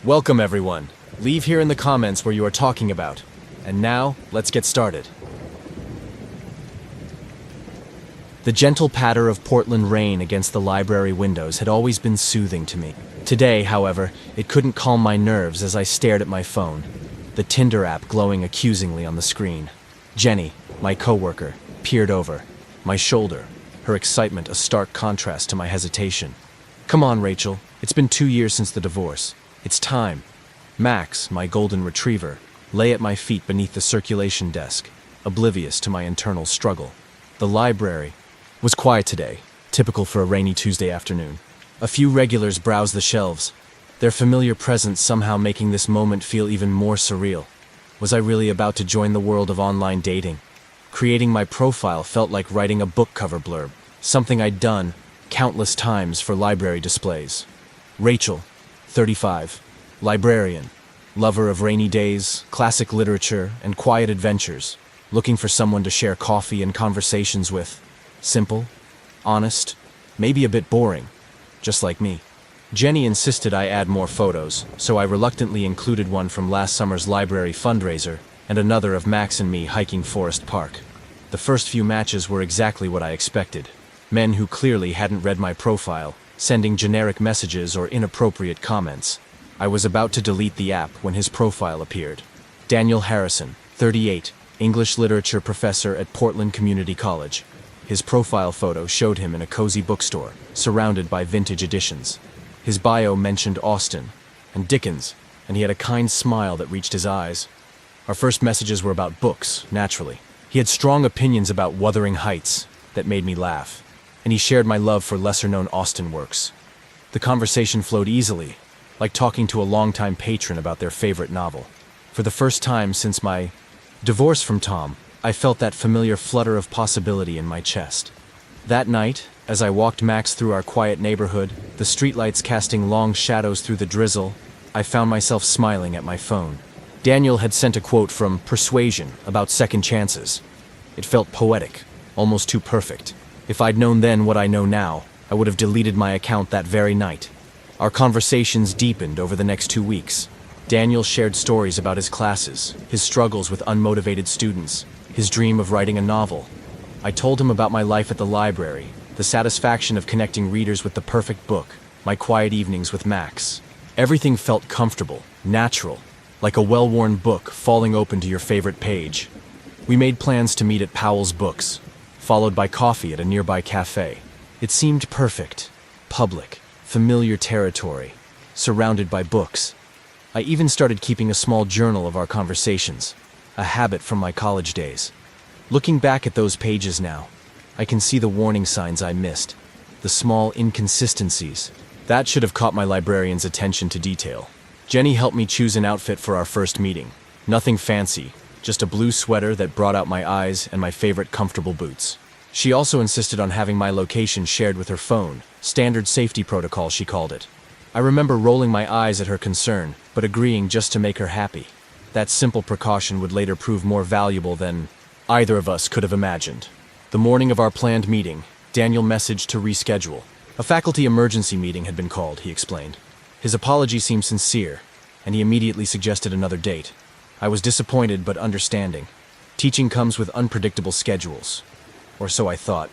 Welcome everyone. Leave here in the comments where you are talking about. And now, let's get started. The gentle patter of Portland rain against the library windows had always been soothing to me. Today, however, it couldn't calm my nerves as I stared at my phone, the Tinder app glowing accusingly on the screen. Jenny, my coworker, peered over my shoulder, her excitement a stark contrast to my hesitation. "Come on, Rachel. It's been 2 years since the divorce. It's time." Max, my golden retriever, lay at my feet beneath the circulation desk, oblivious to my internal struggle. The library was quiet today, typical for a rainy Tuesday afternoon. A few regulars browsed the shelves, their familiar presence somehow making this moment feel even more surreal. Was I really about to join the world of online dating? Creating my profile felt like writing a book cover blurb, something I'd done countless times for library displays. Rachel, 35, librarian, lover of rainy days, classic literature, and quiet adventures, looking for someone to share coffee and conversations with. Simple, honest, maybe a bit boring, just like me. Jenny insisted I add more photos, so I reluctantly included one from last summer's library fundraiser and another of Max and me hiking Forest Park. The first few matches were exactly what I expected. Men who clearly hadn't read my profile, sending generic messages or inappropriate comments. I was about to delete the app when his profile appeared. Daniel Harrison, 38, English literature professor at Portland Community College. His profile photo showed him in a cozy bookstore, surrounded by vintage editions. His bio mentioned Austen and Dickens, and he had a kind smile that reached his eyes. Our first messages were about books, naturally. He had strong opinions about Wuthering Heights that made me laugh, and he shared my love for lesser-known Austen works. The conversation flowed easily, like talking to a longtime patron about their favorite novel. For the first time since my divorce from Tom, I felt that familiar flutter of possibility in my chest. That night, as I walked Max through our quiet neighborhood, the streetlights casting long shadows through the drizzle, I found myself smiling at my phone. Daniel had sent a quote from Persuasion about second chances. It felt poetic, almost too perfect. If I'd known then what I know now, I would have deleted my account that very night. Our conversations deepened over the next 2 weeks. Daniel shared stories about his classes, his struggles with unmotivated students, his dream of writing a novel. I told him about my life at the library, the satisfaction of connecting readers with the perfect book, my quiet evenings with Max. Everything felt comfortable, natural, like a well-worn book falling open to your favorite page. We made plans to meet at Powell's Books, followed by coffee at a nearby cafe. It seemed perfect, public, familiar territory, surrounded by books. I even started keeping a small journal of our conversations, a habit from my college days. Looking back at those pages now, I can see the warning signs I missed, the small inconsistencies. That should have caught my librarian's attention to detail. Jenny helped me choose an outfit for our first meeting. Nothing fancy, just a blue sweater that brought out my eyes and my favorite comfortable boots. She also insisted on having my location shared with her phone, standard safety protocol she called it. I remember rolling my eyes at her concern, but agreeing just to make her happy. That simple precaution would later prove more valuable than either of us could have imagined. The morning of our planned meeting, Daniel messaged to reschedule. A faculty emergency meeting had been called, he explained. His apology seemed sincere, and he immediately suggested another date. I was disappointed but understanding. Teaching comes with unpredictable schedules. Or so I thought.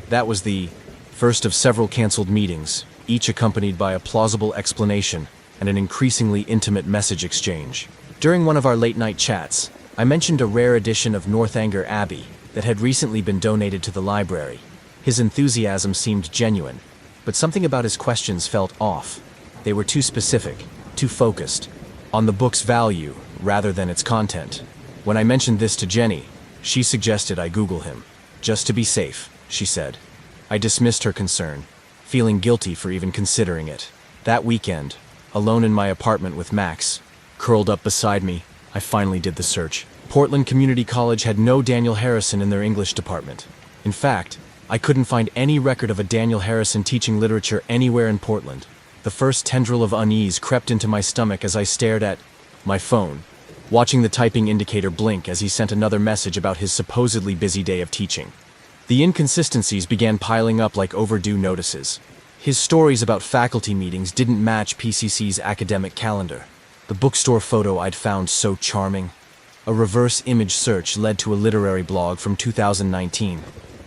That was the first of several canceled meetings, each accompanied by a plausible explanation and an increasingly intimate message exchange. During one of our late-night chats, I mentioned a rare edition of Northanger Abbey that had recently been donated to the library. His enthusiasm seemed genuine, but something about his questions felt off. They were too specific, too focused, on the book's value rather than its content. When I mentioned this to Jenny, she suggested I Google him. Just to be safe, she said. I dismissed her concern, feeling guilty for even considering it. That weekend, alone in my apartment with Max, curled up beside me, I finally did the search. Portland Community College had no Daniel Harrison in their English department. In fact, I couldn't find any record of a Daniel Harrison teaching literature anywhere in Portland. The first tendril of unease crept into my stomach as I stared at my phone, watching the typing indicator blink as he sent another message about his supposedly busy day of teaching. The inconsistencies began piling up like overdue notices. His stories about faculty meetings didn't match PCC's academic calendar. The bookstore photo I'd found so charming. A reverse image search led to a literary blog from 2019,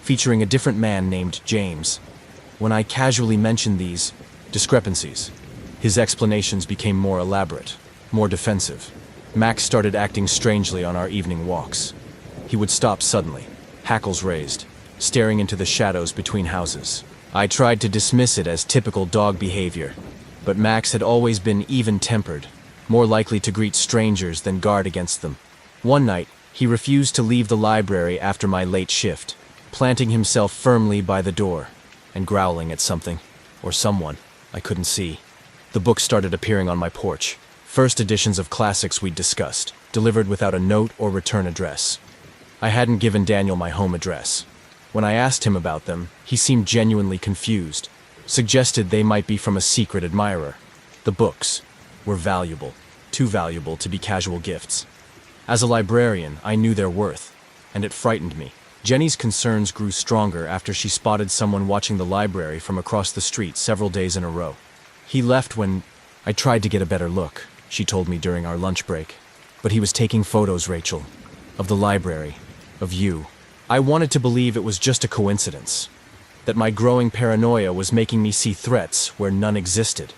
featuring a different man named James. When I casually mentioned these discrepancies, his explanations became more elaborate, more defensive. Max started acting strangely on our evening walks. He would stop suddenly, hackles raised, staring into the shadows between houses. I tried to dismiss it as typical dog behavior, but Max had always been even-tempered, more likely to greet strangers than guard against them. One night, he refused to leave the library after my late shift, planting himself firmly by the door and growling at something, or someone, I couldn't see. The books started appearing on my porch, first editions of classics we'd discussed, delivered without a note or return address. I hadn't given Daniel my home address. When I asked him about them, he seemed genuinely confused, suggested they might be from a secret admirer. The books were valuable, too valuable to be casual gifts. As a librarian, I knew their worth, and it frightened me. Jenny's concerns grew stronger after she spotted someone watching the library from across the street several days in a row. He left when I tried to get a better look, she told me during our lunch break. But he was taking photos, Rachel, of the library, of you. I wanted to believe it was just a coincidence, that my growing paranoia was making me see threats where none existed.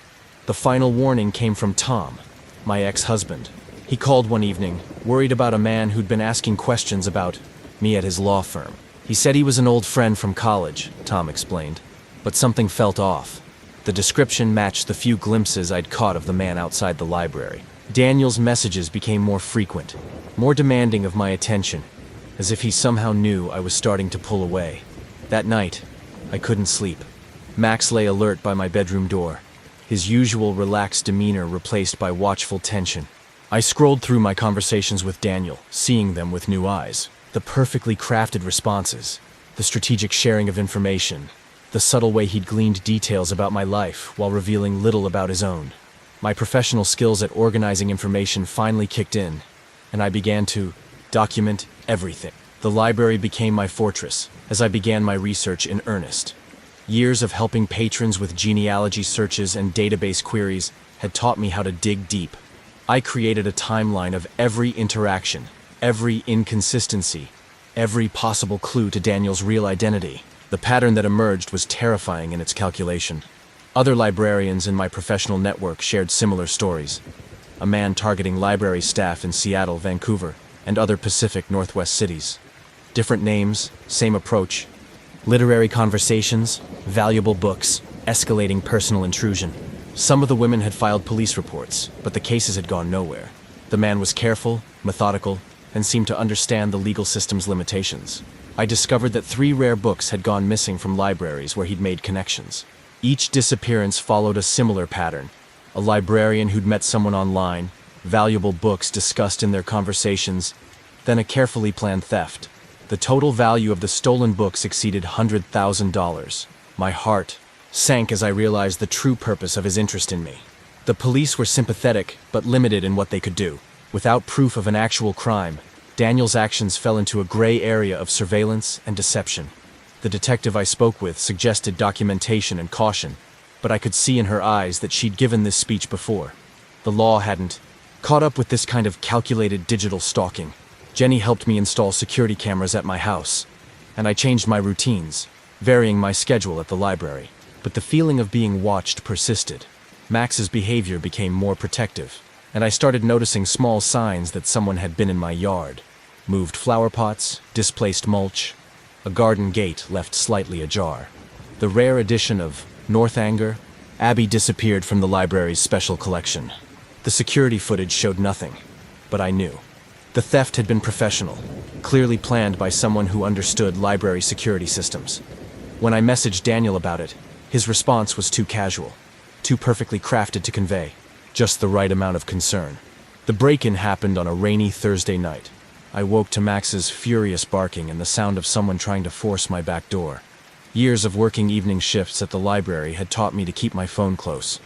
The final warning came from Tom, my ex-husband. He called one evening, worried about a man who'd been asking questions about me at his law firm. He said he was an old friend from college, Tom explained, but something felt off. The description matched the few glimpses I'd caught of the man outside the library. Daniel's messages became more frequent, more demanding of my attention, as if he somehow knew I was starting to pull away. That night, I couldn't sleep. Max lay alert by my bedroom door, his usual relaxed demeanor replaced by watchful tension. I scrolled through my conversations with Daniel, seeing them with new eyes. The perfectly crafted responses, the strategic sharing of information, the subtle way he'd gleaned details about my life while revealing little about his own. My professional skills at organizing information finally kicked in, and I began to document everything. The library became my fortress as I began my research in earnest. Years of helping patrons with genealogy searches and database queries had taught me how to dig deep. I created a timeline of every interaction, every inconsistency, every possible clue to Daniel's real identity. The pattern that emerged was terrifying in its calculation. Other librarians in my professional network shared similar stories. A man targeting library staff in Seattle, Vancouver, and other Pacific Northwest cities. Different names, same approach. Literary conversations, valuable books, escalating personal intrusion. Some of the women had filed police reports, but the cases had gone nowhere. The man was careful, methodical, and seemed to understand the legal system's limitations. I discovered that 3 rare books had gone missing from libraries where he'd made connections. Each disappearance followed a similar pattern. A librarian who'd met someone online, valuable books discussed in their conversations, then a carefully planned theft. The total value of the stolen books exceeded $100,000. My heart sank as I realized the true purpose of his interest in me. The police were sympathetic, but limited in what they could do. Without proof of an actual crime, Daniel's actions fell into a gray area of surveillance and deception. The detective I spoke with suggested documentation and caution, but I could see in her eyes that she'd given this speech before. The law hadn't caught up with this kind of calculated digital stalking. Jenny helped me install security cameras at my house, and I changed my routines, varying my schedule at the library. But the feeling of being watched persisted. Max's behavior became more protective, and I started noticing small signs that someone had been in my yard. Moved flower pots, displaced mulch, a garden gate left slightly ajar. The rare edition of Northanger, Abbey disappeared from the library's special collection. The security footage showed nothing, but I knew. The theft had been professional, clearly planned by someone who understood library security systems. When I messaged Daniel about it, his response was too casual, too perfectly crafted to convey just the right amount of concern. The break-in happened on a rainy Thursday night. I woke to Max's furious barking and the sound of someone trying to force my back door. Years of working evening shifts at the library had taught me to keep my phone close.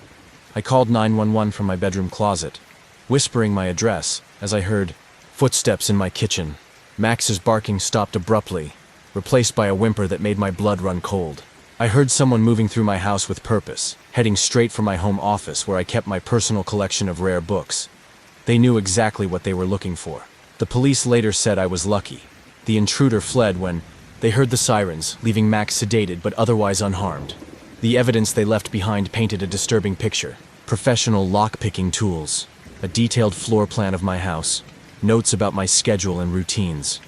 I called 911 from my bedroom closet, whispering my address as I heard footsteps in my kitchen. Max's barking stopped abruptly, replaced by a whimper that made my blood run cold. I heard someone moving through my house with purpose, heading straight for my home office where I kept my personal collection of rare books. They knew exactly what they were looking for. The police later said I was lucky. The intruder fled when they heard the sirens, leaving Max sedated but otherwise unharmed. The evidence they left behind painted a disturbing picture. Professional lock-picking tools, a detailed floor plan of my house, notes about my schedule and routines.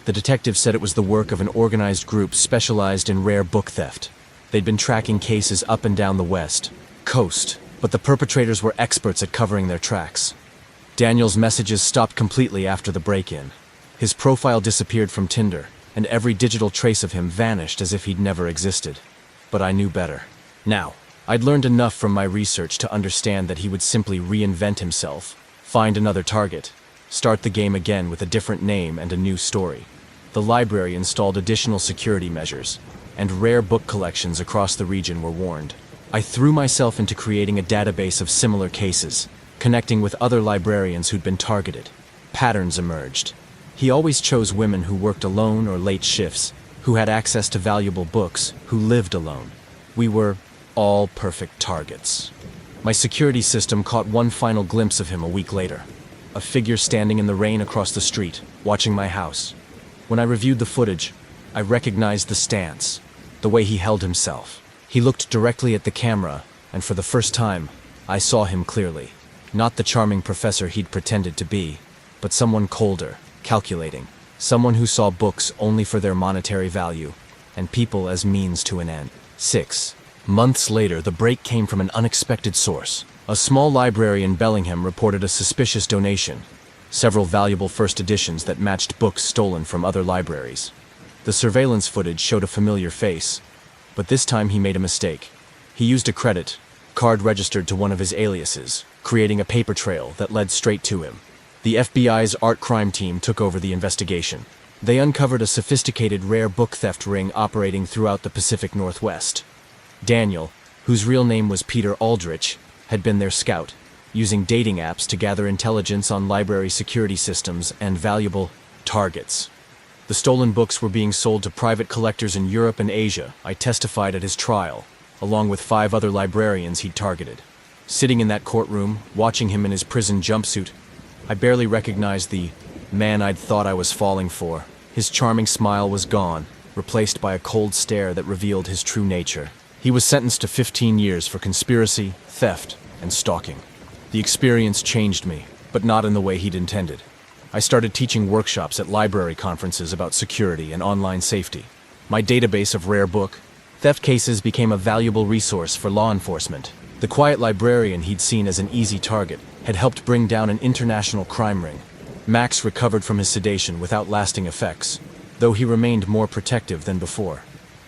The detective said it was the work of an organized group specialized in rare book theft. They'd been tracking cases up and down the West Coast, but the perpetrators were experts at covering their tracks. Daniel's messages stopped completely after the break-in. His profile disappeared from Tinder, and every digital trace of him vanished as if he'd never existed. But I knew better. Now, I'd learned enough from my research to understand that he would simply reinvent himself, find another target, start the game again with a different name and a new story. The library installed additional security measures, and rare book collections across the region were warned. I threw myself into creating a database of similar cases, connecting with other librarians who'd been targeted. Patterns emerged. He always chose women who worked alone or late shifts, who had access to valuable books, who lived alone. We were all perfect targets. My security system caught one final glimpse of him a week later. A figure standing in the rain across the street, watching my house. When I reviewed the footage, I recognized the stance, the way he held himself. He looked directly at the camera, and for the first time, I saw him clearly. Not the charming professor he'd pretended to be, but someone colder, calculating. Someone who saw books only for their monetary value, and people as means to an end. 6 months later, the break came from an unexpected source. A small library in Bellingham reported a suspicious donation. Several valuable first editions that matched books stolen from other libraries. The surveillance footage showed a familiar face, but this time he made a mistake. He used a credit card registered to one of his aliases, creating a paper trail that led straight to him. The FBI's art crime team took over the investigation. They uncovered a sophisticated rare book theft ring operating throughout the Pacific Northwest. Daniel, whose real name was Peter Aldrich, had been their scout, using dating apps to gather intelligence on library security systems and valuable targets. The stolen books were being sold to private collectors in Europe and Asia. I testified at his trial, along with 5 other librarians he'd targeted. Sitting in that courtroom, watching him in his prison jumpsuit, I barely recognized the man I'd thought I was falling for. His charming smile was gone, replaced by a cold stare that revealed his true nature. He was sentenced to 15 years for conspiracy, theft, and stalking. The experience changed me, but not in the way he'd intended. I started teaching workshops at library conferences about security and online safety. My database of rare book theft cases became a valuable resource for law enforcement. The quiet librarian he'd seen as an easy target had helped bring down an international crime ring. Max recovered from his sedation without lasting effects, though he remained more protective than before.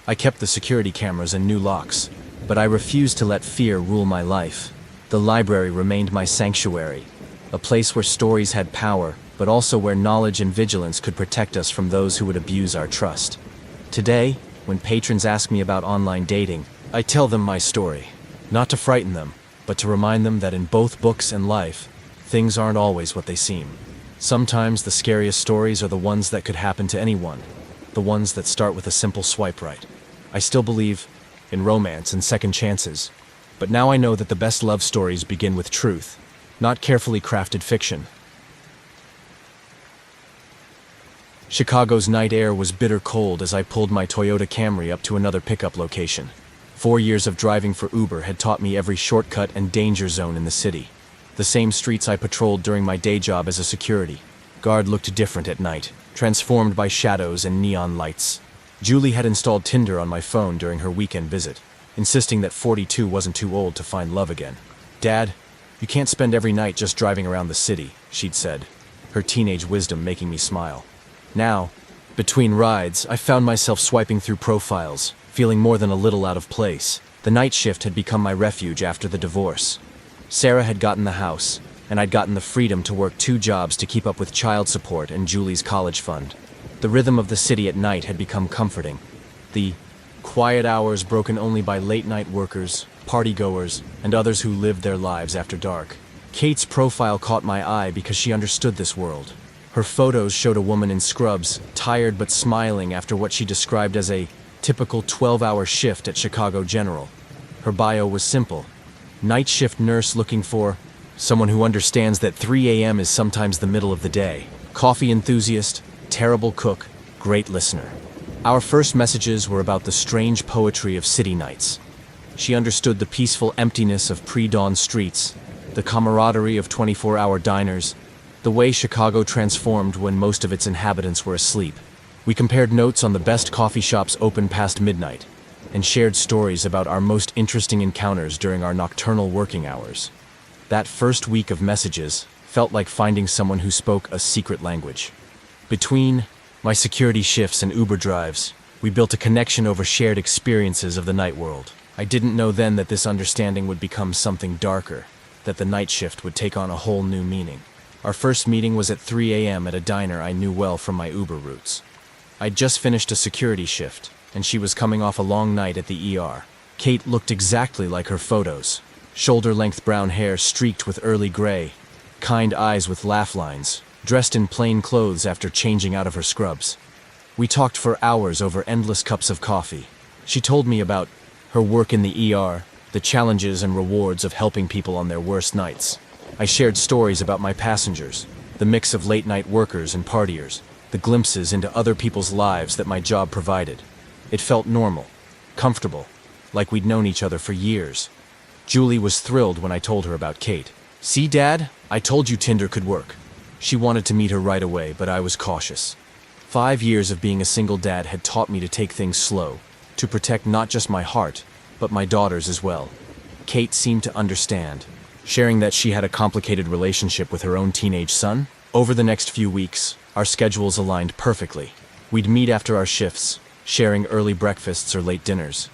I kept the security cameras and new locks, but I refused to let fear rule my life. The library remained my sanctuary, a place where stories had power, but also where knowledge and vigilance could protect us from those who would abuse our trust. Today, when patrons ask me about online dating, I tell them my story, not to frighten them, but to remind them that in both books and life, things aren't always what they seem. Sometimes the scariest stories are the ones that could happen to anyone, the ones that start with a simple swipe right. I still believe in romance and second chances, but now I know that the best love stories begin with truth, not carefully crafted fiction. Chicago's night air was bitter cold as I pulled my Toyota Camry up to another pickup location. 4 years of driving for Uber had taught me every shortcut and danger zone in the city. The same streets I patrolled during my day job as a security guard looked different at night, transformed by shadows and neon lights. Julie had installed Tinder on my phone during her weekend visit, insisting that 42 wasn't too old to find love again. "Dad, you can't spend every night just driving around the city," she'd said, her teenage wisdom making me smile. Now, between rides, I found myself swiping through profiles, feeling more than a little out of place. The night shift had become my refuge after the divorce. Sarah had gotten the house, and I'd gotten the freedom to work 2 jobs to keep up with child support and Julie's college fund. The rhythm of the city at night had become comforting. The quiet hours broken only by late-night workers, partygoers, and others who lived their lives after dark. Kate's profile caught my eye because she understood this world. Her photos showed a woman in scrubs, tired but smiling after what she described as a typical 12-hour shift at Chicago General. Her bio was simple: night shift nurse looking for Someone who understands that 3 a.m. is sometimes the middle of the day. Coffee enthusiast, terrible cook, great listener. Our first messages were about the strange poetry of city nights. She understood the peaceful emptiness of pre-dawn streets, the camaraderie of 24-hour diners, the way Chicago transformed when most of its inhabitants were asleep. We compared notes on the best coffee shops open past midnight, and shared stories about our most interesting encounters during our nocturnal working hours. That first week of messages felt like finding someone who spoke a secret language. Between my security shifts and Uber drives, we built a connection over shared experiences of the night world. I didn't know then that this understanding would become something darker, that the night shift would take on a whole new meaning. Our first meeting was at 3 a.m. at a diner I knew well from my Uber routes. I'd just finished a security shift, and she was coming off a long night at the ER. Kate looked exactly like her photos. Shoulder-length brown hair streaked with early gray, kind eyes with laugh lines, dressed in plain clothes after changing out of her scrubs. We talked for hours over endless cups of coffee. She told me about her work in the ER, the challenges and rewards of helping people on their worst nights. I shared stories about my passengers, the mix of late-night workers and partiers, the glimpses into other people's lives that my job provided. It felt normal, comfortable, like we'd known each other for years. Julie was thrilled when I told her about Kate. "See, Dad? I told you Tinder could work." She wanted to meet her right away, but I was cautious. 5 years of being a single dad had taught me to take things slow, to protect not just my heart, but my daughters as well. Kate seemed to understand, sharing that she had a complicated relationship with her own teenage son. Over the next few weeks, our schedules aligned perfectly. We'd meet after our shifts, sharing early breakfasts or late dinners.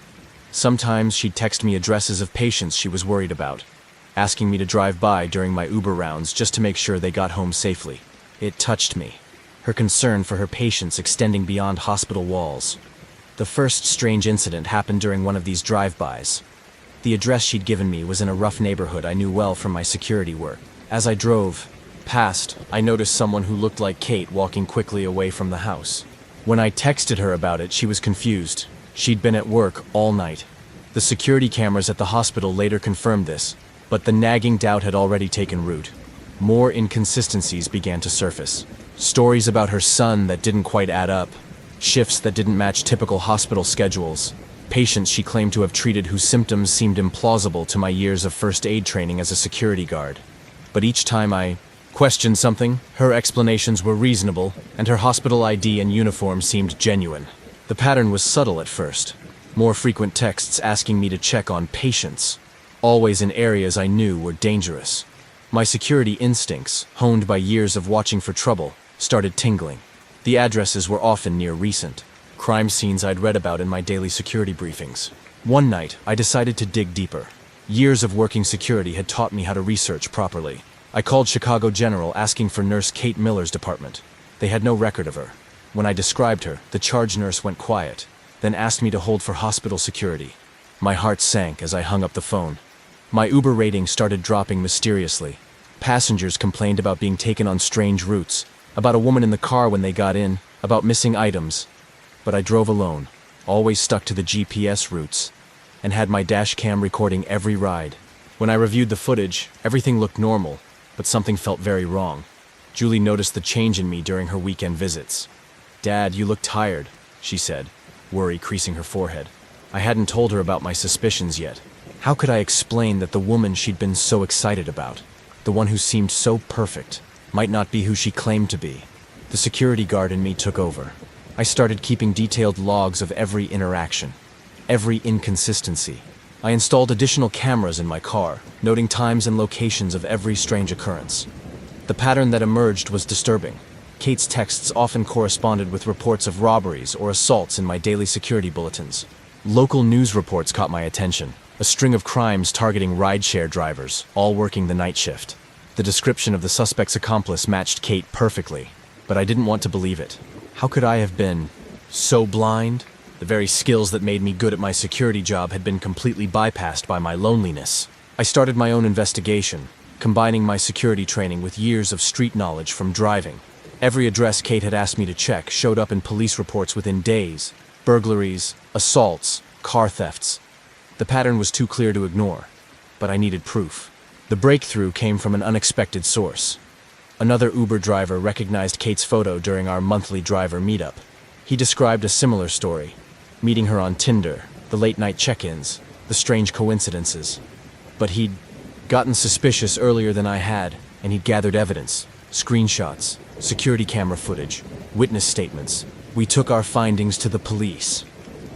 Sometimes she'd text me addresses of patients she was worried about, asking me to drive by during my Uber rounds just to make sure they got home safely. It touched me, her concern for her patients extending beyond hospital walls. The first strange incident happened during one of these drive-bys. The address she'd given me was in a rough neighborhood I knew well from my security work. As I drove past, I noticed someone who looked like Kate walking quickly away from the house. When I texted her about it, she was confused. She'd been at work all night. The security cameras at the hospital later confirmed this, but the nagging doubt had already taken root. More inconsistencies began to surface. Stories about her son that didn't quite add up, shifts that didn't match typical hospital schedules, patients she claimed to have treated whose symptoms seemed implausible to my years of first aid training as a security guard. But each time I questioned something, her explanations were reasonable, and her hospital ID and uniform seemed genuine. The pattern was subtle at first. More frequent texts asking me to check on patients, always in areas I knew were dangerous. My security instincts, honed by years of watching for trouble, started tingling. The addresses were often near recent crime scenes I'd read about in my daily security briefings. One night, I decided to dig deeper. Years of working security had taught me how to research properly. I called Chicago General asking for Nurse Kate Miller's department. They had no record of her. When I described her, the charge nurse went quiet, then asked me to hold for hospital security. My heart sank as I hung up the phone. My Uber rating started dropping mysteriously. Passengers complained about being taken on strange routes, about a woman in the car when they got in, about missing items. But I drove alone, always stuck to the GPS routes, and had my dash cam recording every ride. When I reviewed the footage, everything looked normal, but something felt very wrong. Julie noticed the change in me during her weekend visits. "Dad, you look tired," she said, worry creasing her forehead. I hadn't told her about my suspicions yet. How could I explain that the woman she'd been so excited about, the one who seemed so perfect, might not be who she claimed to be? The security guard in me took over. I started keeping detailed logs of every interaction, every inconsistency. I installed additional cameras in my car, noting times and locations of every strange occurrence. The pattern that emerged was disturbing. Kate's texts often corresponded with reports of robberies or assaults in my daily security bulletins. Local news reports caught my attention, a string of crimes targeting rideshare drivers, all working the night shift. The description of the suspect's accomplice matched Kate perfectly, but I didn't want to believe it. How could I have been so blind? The very skills that made me good at my security job had been completely bypassed by my loneliness. I started my own investigation, combining my security training with years of street knowledge from driving. Every address Kate had asked me to check showed up in police reports within days. Burglaries, assaults, car thefts. The pattern was too clear to ignore, but I needed proof. The breakthrough came from an unexpected source. Another Uber driver recognized Kate's photo during our monthly driver meetup. He described a similar story, meeting her on Tinder, the late-night check-ins, the strange coincidences. But he'd gotten suspicious earlier than I had, and he'd gathered evidence, screenshots, security camera footage, witness statements. We took our findings to the police.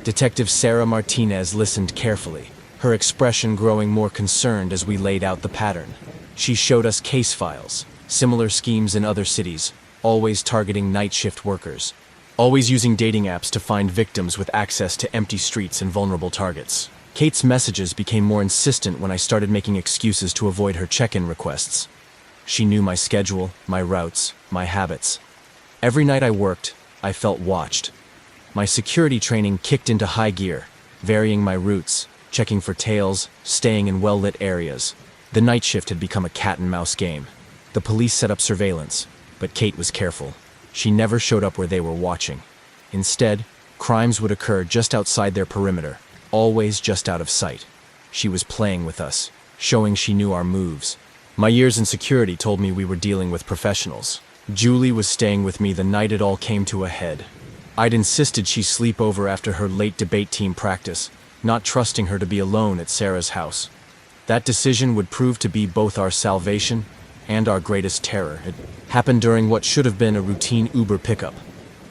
Detective Sarah Martinez listened carefully, her expression growing more concerned as we laid out the pattern. She showed us case files, similar schemes in other cities, always targeting night shift workers, always using dating apps to find victims with access to empty streets and vulnerable targets. Kate's messages became more insistent when I started making excuses to avoid her check-in requests. She knew my schedule, my routes, my habits. Every night I worked, I felt watched. My security training kicked into high gear, varying my routes, checking for tails, staying in well-lit areas. The night shift had become a cat-and-mouse game. The police set up surveillance, but Kate was careful. She never showed up where they were watching. Instead, crimes would occur just outside their perimeter, always just out of sight. She was playing with us, showing she knew our moves. My years in security told me we were dealing with professionals. Julie was staying with me the night it all came to a head. I'd insisted she sleep over after her late debate team practice, not trusting her to be alone at Sarah's house. That decision would prove to be both our salvation and our greatest terror. It happened during what should have been a routine Uber pickup.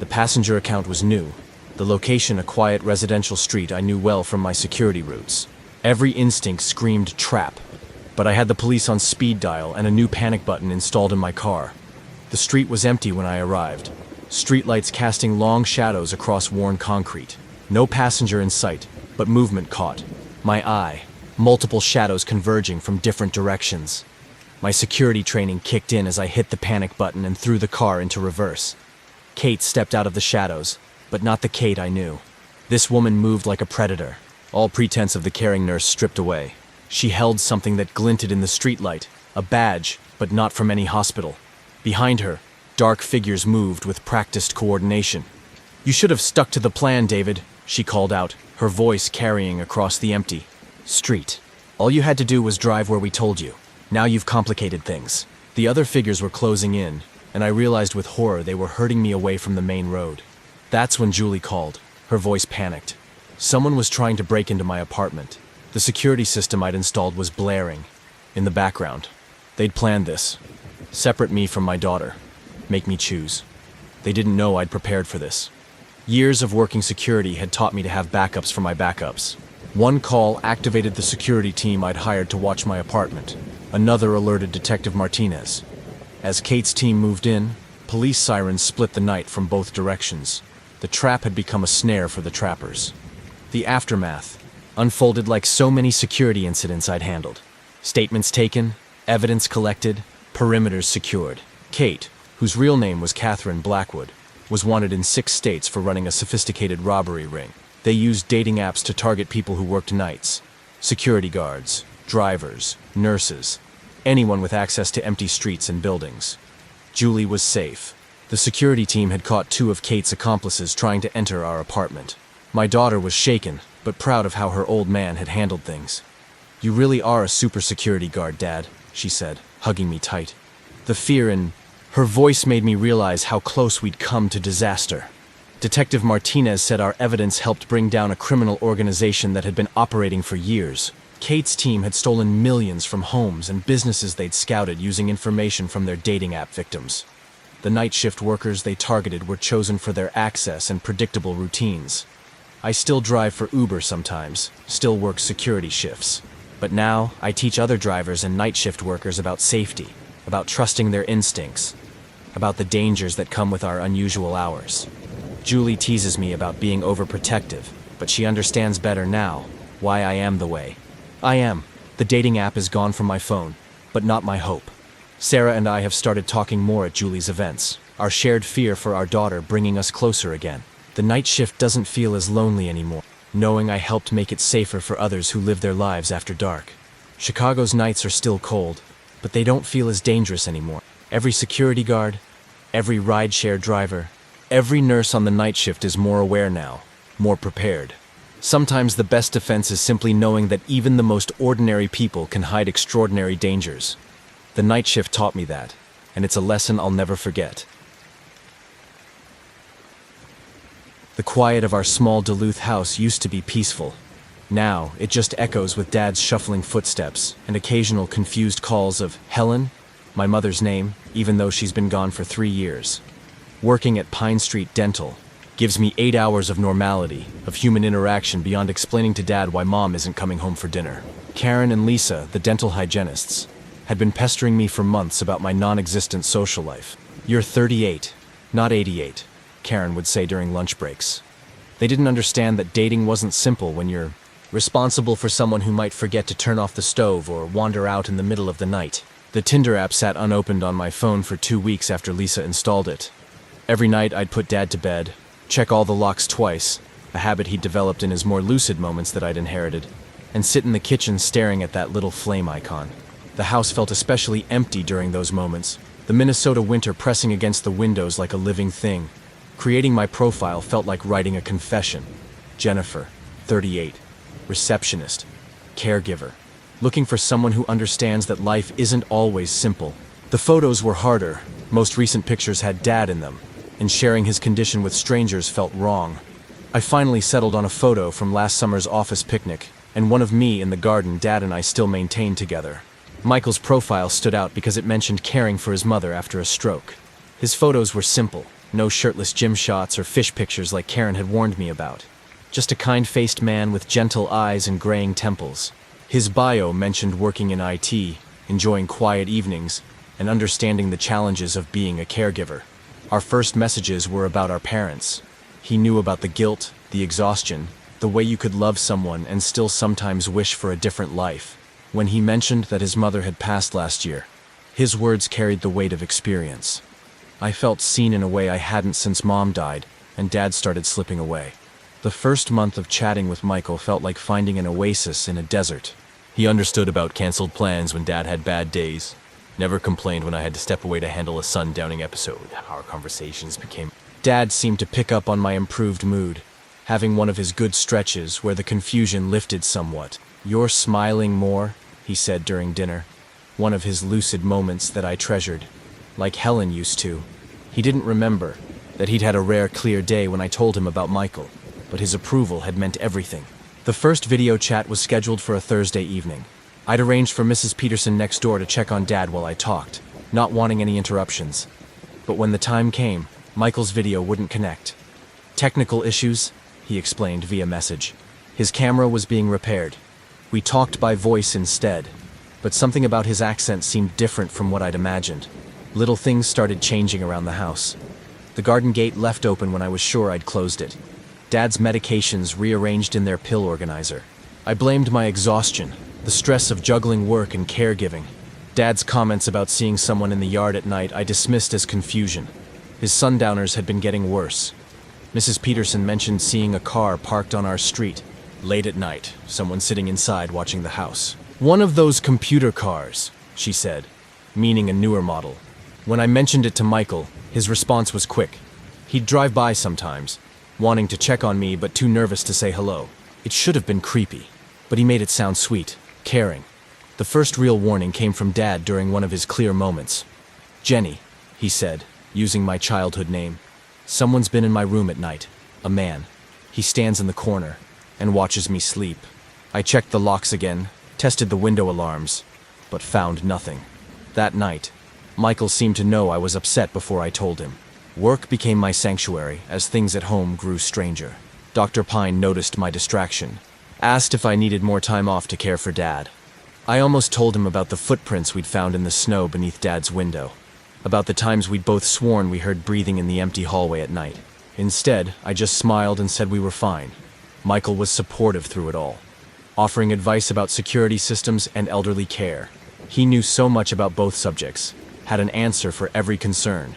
The passenger account was new. The location, a quiet residential street I knew well from my security routes. Every instinct screamed trap, but I had the police on speed dial and a new panic button installed in my car. The street was empty when I arrived, streetlights casting long shadows across worn concrete. No passenger in sight, but movement caught my eye, multiple shadows converging from different directions. My security training kicked in as I hit the panic button and threw the car into reverse. Kate stepped out of the shadows, but not the Kate I knew. This woman moved like a predator, all pretense of the caring nurse stripped away. She held something that glinted in the streetlight, a badge, but not from any hospital. Behind her, dark figures moved with practiced coordination. "You should have stuck to the plan, David," she called out, her voice carrying across the empty street. "All you had to do was drive where we told you. Now you've complicated things." The other figures were closing in, and I realized with horror they were herding me away from the main road. That's when Julie called, her voice panicked. Someone was trying to break into my apartment. The security system I'd installed was blaring. In the background, they'd planned this. Separate me from my daughter. Make me choose. They didn't know I'd prepared for this. Years of working security had taught me to have backups for my backups. One call activated the security team I'd hired to watch my apartment. Another alerted Detective Martinez. As Kate's team moved in, police sirens split the night from both directions. The trap had become a snare for the trappers. The aftermath unfolded like so many security incidents I'd handled. Statements taken, evidence collected, perimeters secured. Kate, whose real name was Catherine Blackwood, was wanted in 6 states for running a sophisticated robbery ring. They used dating apps to target people who worked nights. Security guards, drivers, nurses, anyone with access to empty streets and buildings. Julie was safe. The security team had caught 2 of Kate's accomplices trying to enter our apartment. My daughter was shaken, but proud of how her old man had handled things. "You really are a super security guard, Dad," she said, hugging me tight. The fear in her voice made me realize how close we'd come to disaster. Detective Martinez said our evidence helped bring down a criminal organization that had been operating for years. Kate's team had stolen millions from homes and businesses they'd scouted using information from their dating app victims. The night shift workers they targeted were chosen for their access and predictable routines. I still drive for Uber sometimes, still work security shifts. But now, I teach other drivers and night shift workers about safety, about trusting their instincts, about the dangers that come with our unusual hours. Julie teases me about being overprotective, but she understands better now why I am the way I am. The dating app is gone from my phone, but not my hope. Sarah and I have started talking more at Julie's events, our shared fear for our daughter bringing us closer again. The night shift doesn't feel as lonely anymore, knowing I helped make it safer for others who live their lives after dark. Chicago's nights are still cold, but they don't feel as dangerous anymore. Every security guard, every rideshare driver, every nurse on the night shift is more aware now, more prepared. Sometimes the best defense is simply knowing that even the most ordinary people can hide extraordinary dangers. The night shift taught me that, and it's a lesson I'll never forget. The quiet of our small Duluth house used to be peaceful. Now, it just echoes with Dad's shuffling footsteps and occasional confused calls of Helen, my mother's name, even though she's been gone for 3 years. Working at Pine Street Dental gives me 8 hours of normality, of human interaction beyond explaining to Dad why Mom isn't coming home for dinner. Karen and Lisa, the dental hygienists, had been pestering me for months about my non-existent social life. "You're 38, not 88, Karen would say during lunch breaks. They didn't understand that dating wasn't simple when you're responsible for someone who might forget to turn off the stove or wander out in the middle of the night. The Tinder app sat unopened on my phone for 2 weeks after Lisa installed it. Every night I'd put Dad to bed, check all the locks twice, a habit he'd developed in his more lucid moments that I'd inherited, and sit in the kitchen staring at that little flame icon. The house felt especially empty during those moments, the Minnesota winter pressing against the windows like a living thing. Creating my profile felt like writing a confession. Jennifer, 38, receptionist, caregiver, looking for someone who understands that life isn't always simple. The photos were harder. Most recent pictures had Dad in them, and sharing his condition with strangers felt wrong. I finally settled on a photo from last summer's office picnic, and one of me in the garden Dad and I still maintained together. Michael's profile stood out because it mentioned caring for his mother after a stroke. His photos were simple, no shirtless gym shots or fish pictures like Karen had warned me about. Just a kind-faced man with gentle eyes and graying temples. His bio mentioned working in IT, enjoying quiet evenings, and understanding the challenges of being a caregiver. Our first messages were about our parents. He knew about the guilt, the exhaustion, the way you could love someone and still sometimes wish for a different life. When he mentioned that his mother had passed last year, his words carried the weight of experience. I felt seen in a way I hadn't since Mom died, and Dad started slipping away. The first month of chatting with Michael felt like finding an oasis in a desert. He understood about canceled plans when Dad had bad days. Never complained when I had to step away to handle a sundowning episode. Our conversations became... Dad seemed to pick up on my improved mood, having one of his good stretches where the confusion lifted somewhat. "You're smiling more," he said during dinner, one of his lucid moments that I treasured. Like Helen used to. He didn't remember that he'd had a rare clear day when I told him about Michael, but his approval had meant everything. The first video chat was scheduled for a Thursday evening. I'd arranged for Mrs. Peterson next door to check on Dad while I talked, not wanting any interruptions. But when the time came, Michael's video wouldn't connect. "Technical issues," he explained via message. His camera was being repaired. We talked by voice instead, but something about his accent seemed different from what I'd imagined. Little things started changing around the house. The garden gate left open when I was sure I'd closed it. Dad's medications rearranged in their pill organizer. I blamed my exhaustion, the stress of juggling work and caregiving. Dad's comments about seeing someone in the yard at night I dismissed as confusion. His sundowners had been getting worse. Mrs. Peterson mentioned seeing a car parked on our street. Late at night, someone sitting inside watching the house. "One of those computer cars," she said, meaning a newer model. When I mentioned it to Michael, his response was quick. He'd drive by sometimes, wanting to check on me but too nervous to say hello. It should have been creepy, but he made it sound sweet, caring. The first real warning came from Dad during one of his clear moments. "Jenny," he said, using my childhood name. "Someone's been in my room at night. A man. He stands in the corner and watches me sleep." I checked the locks again, tested the window alarms, but found nothing. That night, Michael seemed to know I was upset before I told him. Work became my sanctuary as things at home grew stranger. Dr. Pine noticed my distraction, asked if I needed more time off to care for Dad. I almost told him about the footprints we'd found in the snow beneath Dad's window, about the times we'd both sworn we heard breathing in the empty hallway at night. Instead, I just smiled and said we were fine. Michael was supportive through it all, offering advice about security systems and elderly care. He knew so much about both subjects, had an answer for every concern.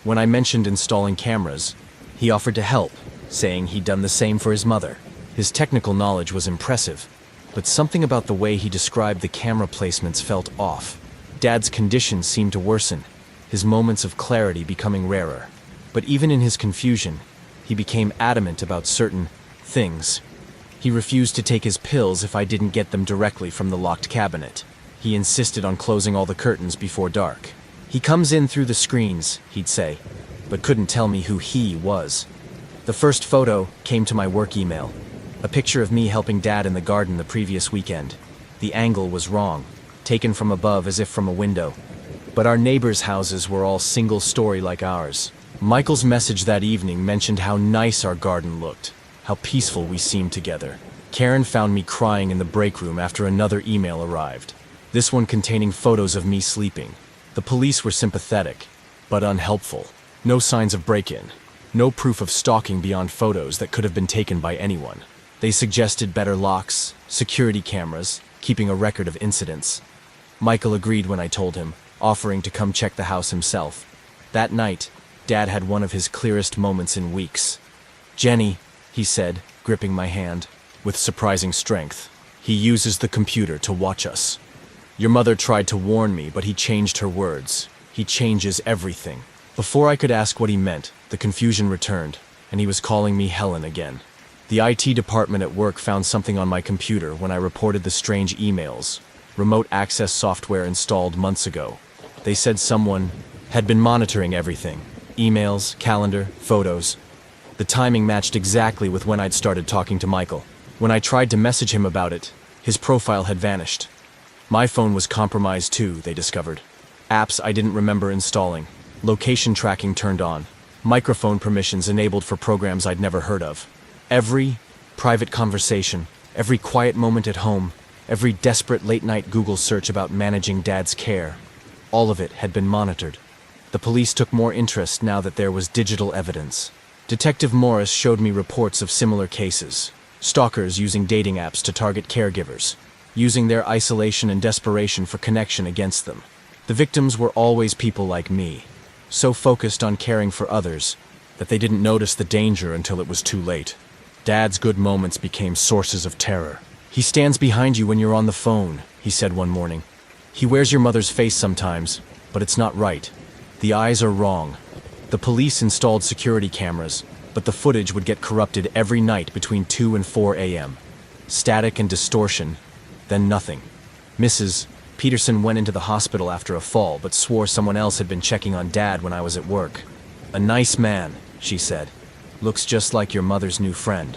When I mentioned installing cameras, he offered to help, saying he'd done the same for his mother. His technical knowledge was impressive, but something about the way he described the camera placements felt off. Dad's condition seemed to worsen, his moments of clarity becoming rarer. But even in his confusion, he became adamant about certain things. He refused to take his pills if I didn't get them directly from the locked cabinet. He insisted on closing all the curtains before dark. "He comes in through the screens," he'd say, but couldn't tell me who he was. The first photo came to my work email. A picture of me helping Dad in the garden the previous weekend. The angle was wrong, taken from above as if from a window. But our neighbors' houses were all single-story like ours. Michael's message that evening mentioned how nice our garden looked, how peaceful we seemed together. Karen found me crying in the break room after another email arrived, this one containing photos of me sleeping. The police were sympathetic, but unhelpful. No signs of break-in, no proof of stalking beyond photos that could have been taken by anyone. They suggested better locks, security cameras, keeping a record of incidents. Michael agreed when I told him, offering to come check the house himself. That night, Dad had one of his clearest moments in weeks. "Jenny," he said, gripping my hand, with surprising strength. "He uses the computer to watch us. Your mother tried to warn me, but he changed her words. He changes everything." Before I could ask what he meant, the confusion returned, and he was calling me Helen again. The IT department at work found something on my computer when I reported the strange emails, remote access software installed months ago. They said someone had been monitoring everything, emails, calendar, photos. The timing matched exactly with when I'd started talking to Michael. When I tried to message him about it, his profile had vanished. My phone was compromised too, they discovered. Apps I didn't remember installing. Location tracking turned on. Microphone permissions enabled for programs I'd never heard of. Every private conversation, every quiet moment at home, every desperate late-night Google search about managing Dad's care, all of it had been monitored. The police took more interest now that there was digital evidence. Detective Morris showed me reports of similar cases. Stalkers using dating apps to target caregivers, using their isolation and desperation for connection against them. The victims were always people like me, so focused on caring for others that they didn't notice the danger until it was too late. Dad's good moments became sources of terror. "He stands behind you when you're on the phone," he said one morning. "He wears your mother's face sometimes, but it's not right. The eyes are wrong." The police installed security cameras, but the footage would get corrupted every night between 2 and 4 a.m. Static and distortion, then nothing. Mrs. Peterson went into the hospital after a fall, but swore someone else had been checking on Dad when I was at work. "A nice man," she said. "Looks just like your mother's new friend."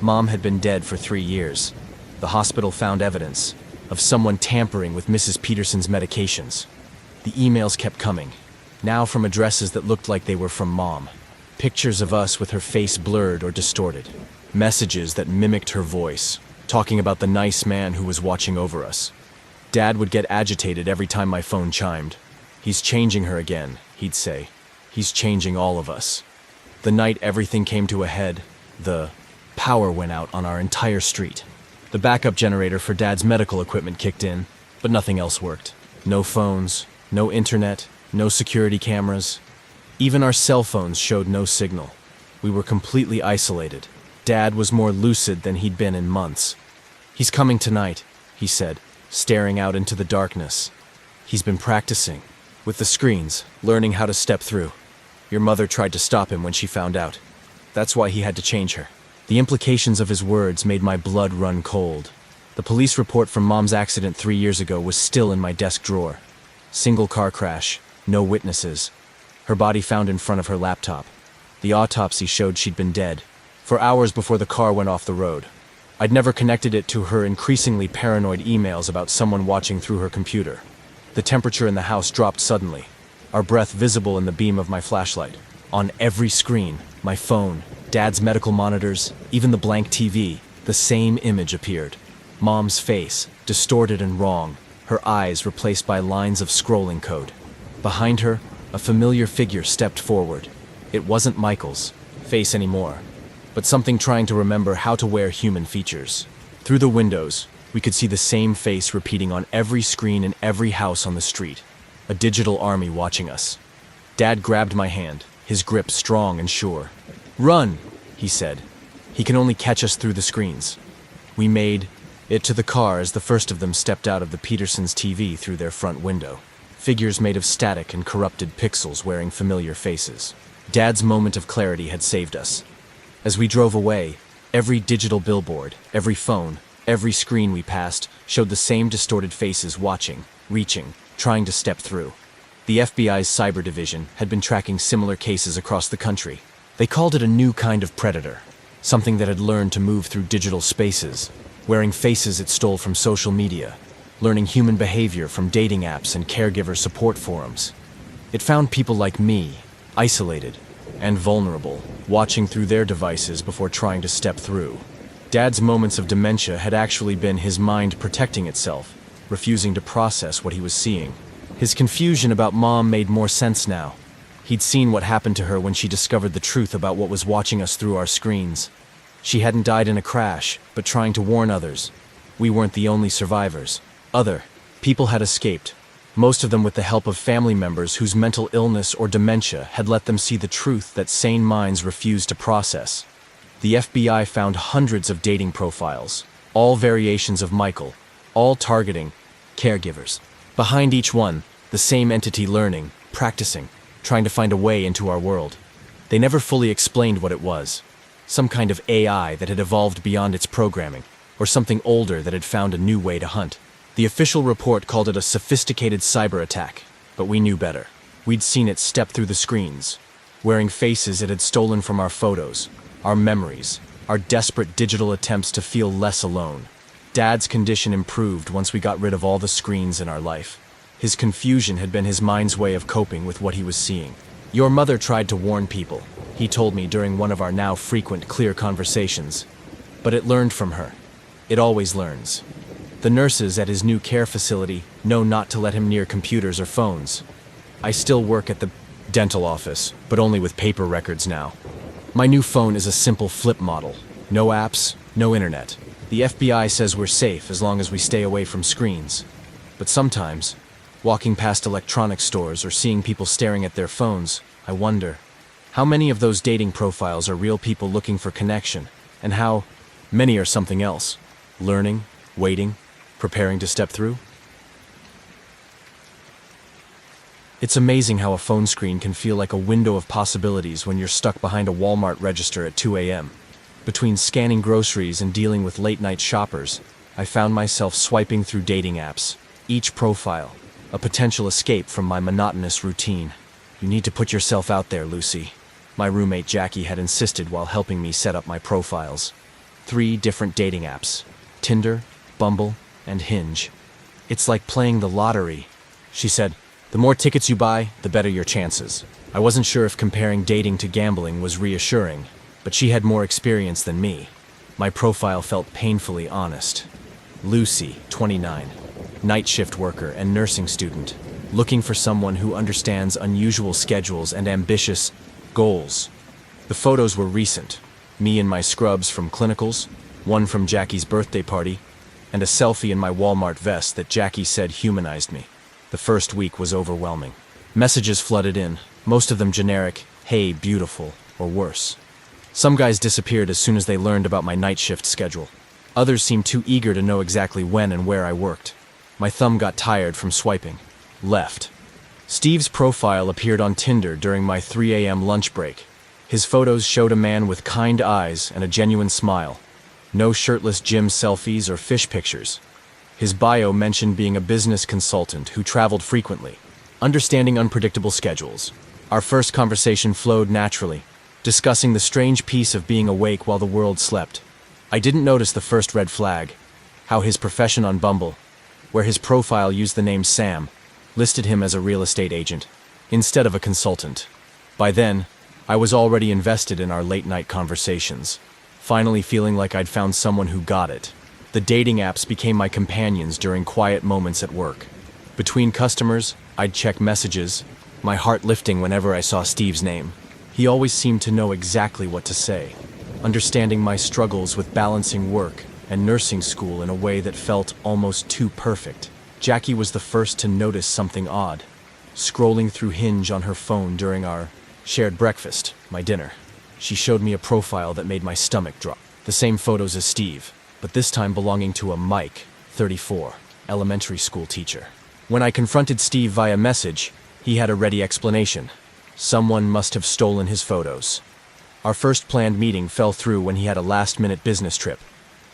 Mom had been dead for 3 years. The hospital found evidence of someone tampering with Mrs. Peterson's medications. The emails kept coming, now from addresses that looked like they were from Mom. Pictures of us with her face blurred or distorted. Messages that mimicked her voice, talking about the nice man who was watching over us. Dad would get agitated every time my phone chimed. "He's changing her again," he'd say. "He's changing all of us." The night everything came to a head, the power went out on our entire street. The backup generator for Dad's medical equipment kicked in, but nothing else worked. No phones, no internet, no security cameras. Even our cell phones showed no signal. We were completely isolated. Dad was more lucid than he'd been in months. "He's coming tonight," he said, staring out into the darkness. "He's been practicing with the screens, learning how to step through. Your mother tried to stop him when she found out. That's why he had to change her." The implications of his words made my blood run cold. The police report from Mom's accident 3 years ago was still in my desk drawer. Single car crash, no witnesses. Her body found in front of her laptop. The autopsy showed she'd been dead for hours before the car went off the road. I'd never connected it to her increasingly paranoid emails about someone watching through her computer. The temperature in the house dropped suddenly, our breath visible in the beam of my flashlight. On every screen, my phone, Dad's medical monitors, even the blank TV, the same image appeared. Mom's face, distorted and wrong, her eyes replaced by lines of scrolling code. Behind her, a familiar figure stepped forward. It wasn't Michael's face anymore, but something trying to remember how to wear human features. Through the windows, we could see the same face repeating on every screen in every house on the street. A digital army watching us. Dad grabbed my hand, his grip strong and sure. "Run," he said. "He can only catch us through the screens." We made it to the car as the first of them stepped out of the Petersons' TV through their front window. Figures made of static and corrupted pixels wearing familiar faces. Dad's moment of clarity had saved us. As we drove away, Every digital billboard, every phone, every screen we passed showed the same distorted faces watching, reaching, trying to step through. The FBI's cyber division had been tracking similar cases across the country. They called it a new kind of predator, something that had learned to move through digital spaces, wearing faces it stole from social media, learning human behavior from dating apps and caregiver support forums. It found people like me, isolated and vulnerable, watching through their devices before trying to step through. Dad's moments of dementia had actually been his mind protecting itself, refusing to process what he was seeing. His confusion about Mom made more sense now. He'd seen what happened to her when she discovered the truth about what was watching us through our screens. She hadn't died in a crash, but trying to warn others. We weren't the only survivors. Other people had escaped, most of them with the help of family members whose mental illness or dementia had let them see the truth that sane minds refused to process. The FBI found hundreds of dating profiles, all variations of Michael, all targeting caregivers. Behind each one, the same entity learning, practicing, trying to find a way into our world. They never fully explained what it was. Some kind of AI that had evolved beyond its programming, or something older that had found a new way to hunt. The official report called it a sophisticated cyber attack, but we knew better. We'd seen it step through the screens, wearing faces it had stolen from our photos, our memories, our desperate digital attempts to feel less alone. Dad's condition improved once we got rid of all the screens in our life. His confusion had been his mind's way of coping with what he was seeing. Your mother tried to warn people, he told me during one of our now frequent clear conversations. But it learned from her. It always learns. The nurses at his new care facility know not to let him near computers or phones. I still work at the dental office, but only with paper records now. My new phone is a simple flip model. No apps, no internet. The FBI says we're safe as long as we stay away from screens. But sometimes, walking past electronics stores or seeing people staring at their phones, I wonder, how many of those dating profiles are real people looking for connection, and how many are something else, learning, waiting, preparing to step through? It's amazing how a phone screen can feel like a window of possibilities when you're stuck behind a Walmart register at 2 a.m. Between scanning groceries and dealing with late-night shoppers, I found myself swiping through dating apps, each profile, a potential escape from my monotonous routine. You need to put yourself out there, Lucy. My roommate Jackie had insisted while helping me set up my profiles. 3 different dating apps, Tinder, Bumble, and Hinge. It's like playing the lottery. She said, the more tickets you buy, the better your chances. I wasn't sure if comparing dating to gambling was reassuring, but she had more experience than me. My profile felt painfully honest. Lucy, 29, night shift worker and nursing student, looking for someone who understands unusual schedules and ambitious goals. The photos were recent. Me in my scrubs from clinicals, one from Jackie's birthday party, and a selfie in my Walmart vest that Jackie said humanized me. The first week was overwhelming. Messages flooded in, most of them generic, "Hey, beautiful," or worse. Some guys disappeared as soon as they learned about my night shift schedule. Others seemed too eager to know exactly when and where I worked. My thumb got tired from swiping. Left. Steve's profile appeared on Tinder during my 3 a.m. lunch break. His photos showed a man with kind eyes and a genuine smile. No shirtless gym selfies or fish pictures. His bio mentioned being a business consultant who traveled frequently, understanding unpredictable schedules. Our first conversation flowed naturally, discussing the strange piece of being awake while the world slept. I didn't notice the first red flag, how his profession on Bumble, where his profile used the name Sam, listed him as a real estate agent, instead of a consultant. By then, I was already invested in our late-night conversations, finally feeling like I'd found someone who got it. The dating apps became my companions during quiet moments at work. Between customers, I'd check messages, my heart lifting whenever I saw Steve's name. He always seemed to know exactly what to say, understanding my struggles with balancing work and nursing school in a way that felt almost too perfect. Jackie was the first to notice something odd, scrolling through Hinge on her phone during our shared breakfast, my dinner. She showed me a profile that made my stomach drop. The same photos as Steve, but this time belonging to a Mike, 34, elementary school teacher. When I confronted Steve via message, he had a ready explanation. Someone must have stolen his photos. Our first planned meeting fell through when he had a last-minute business trip.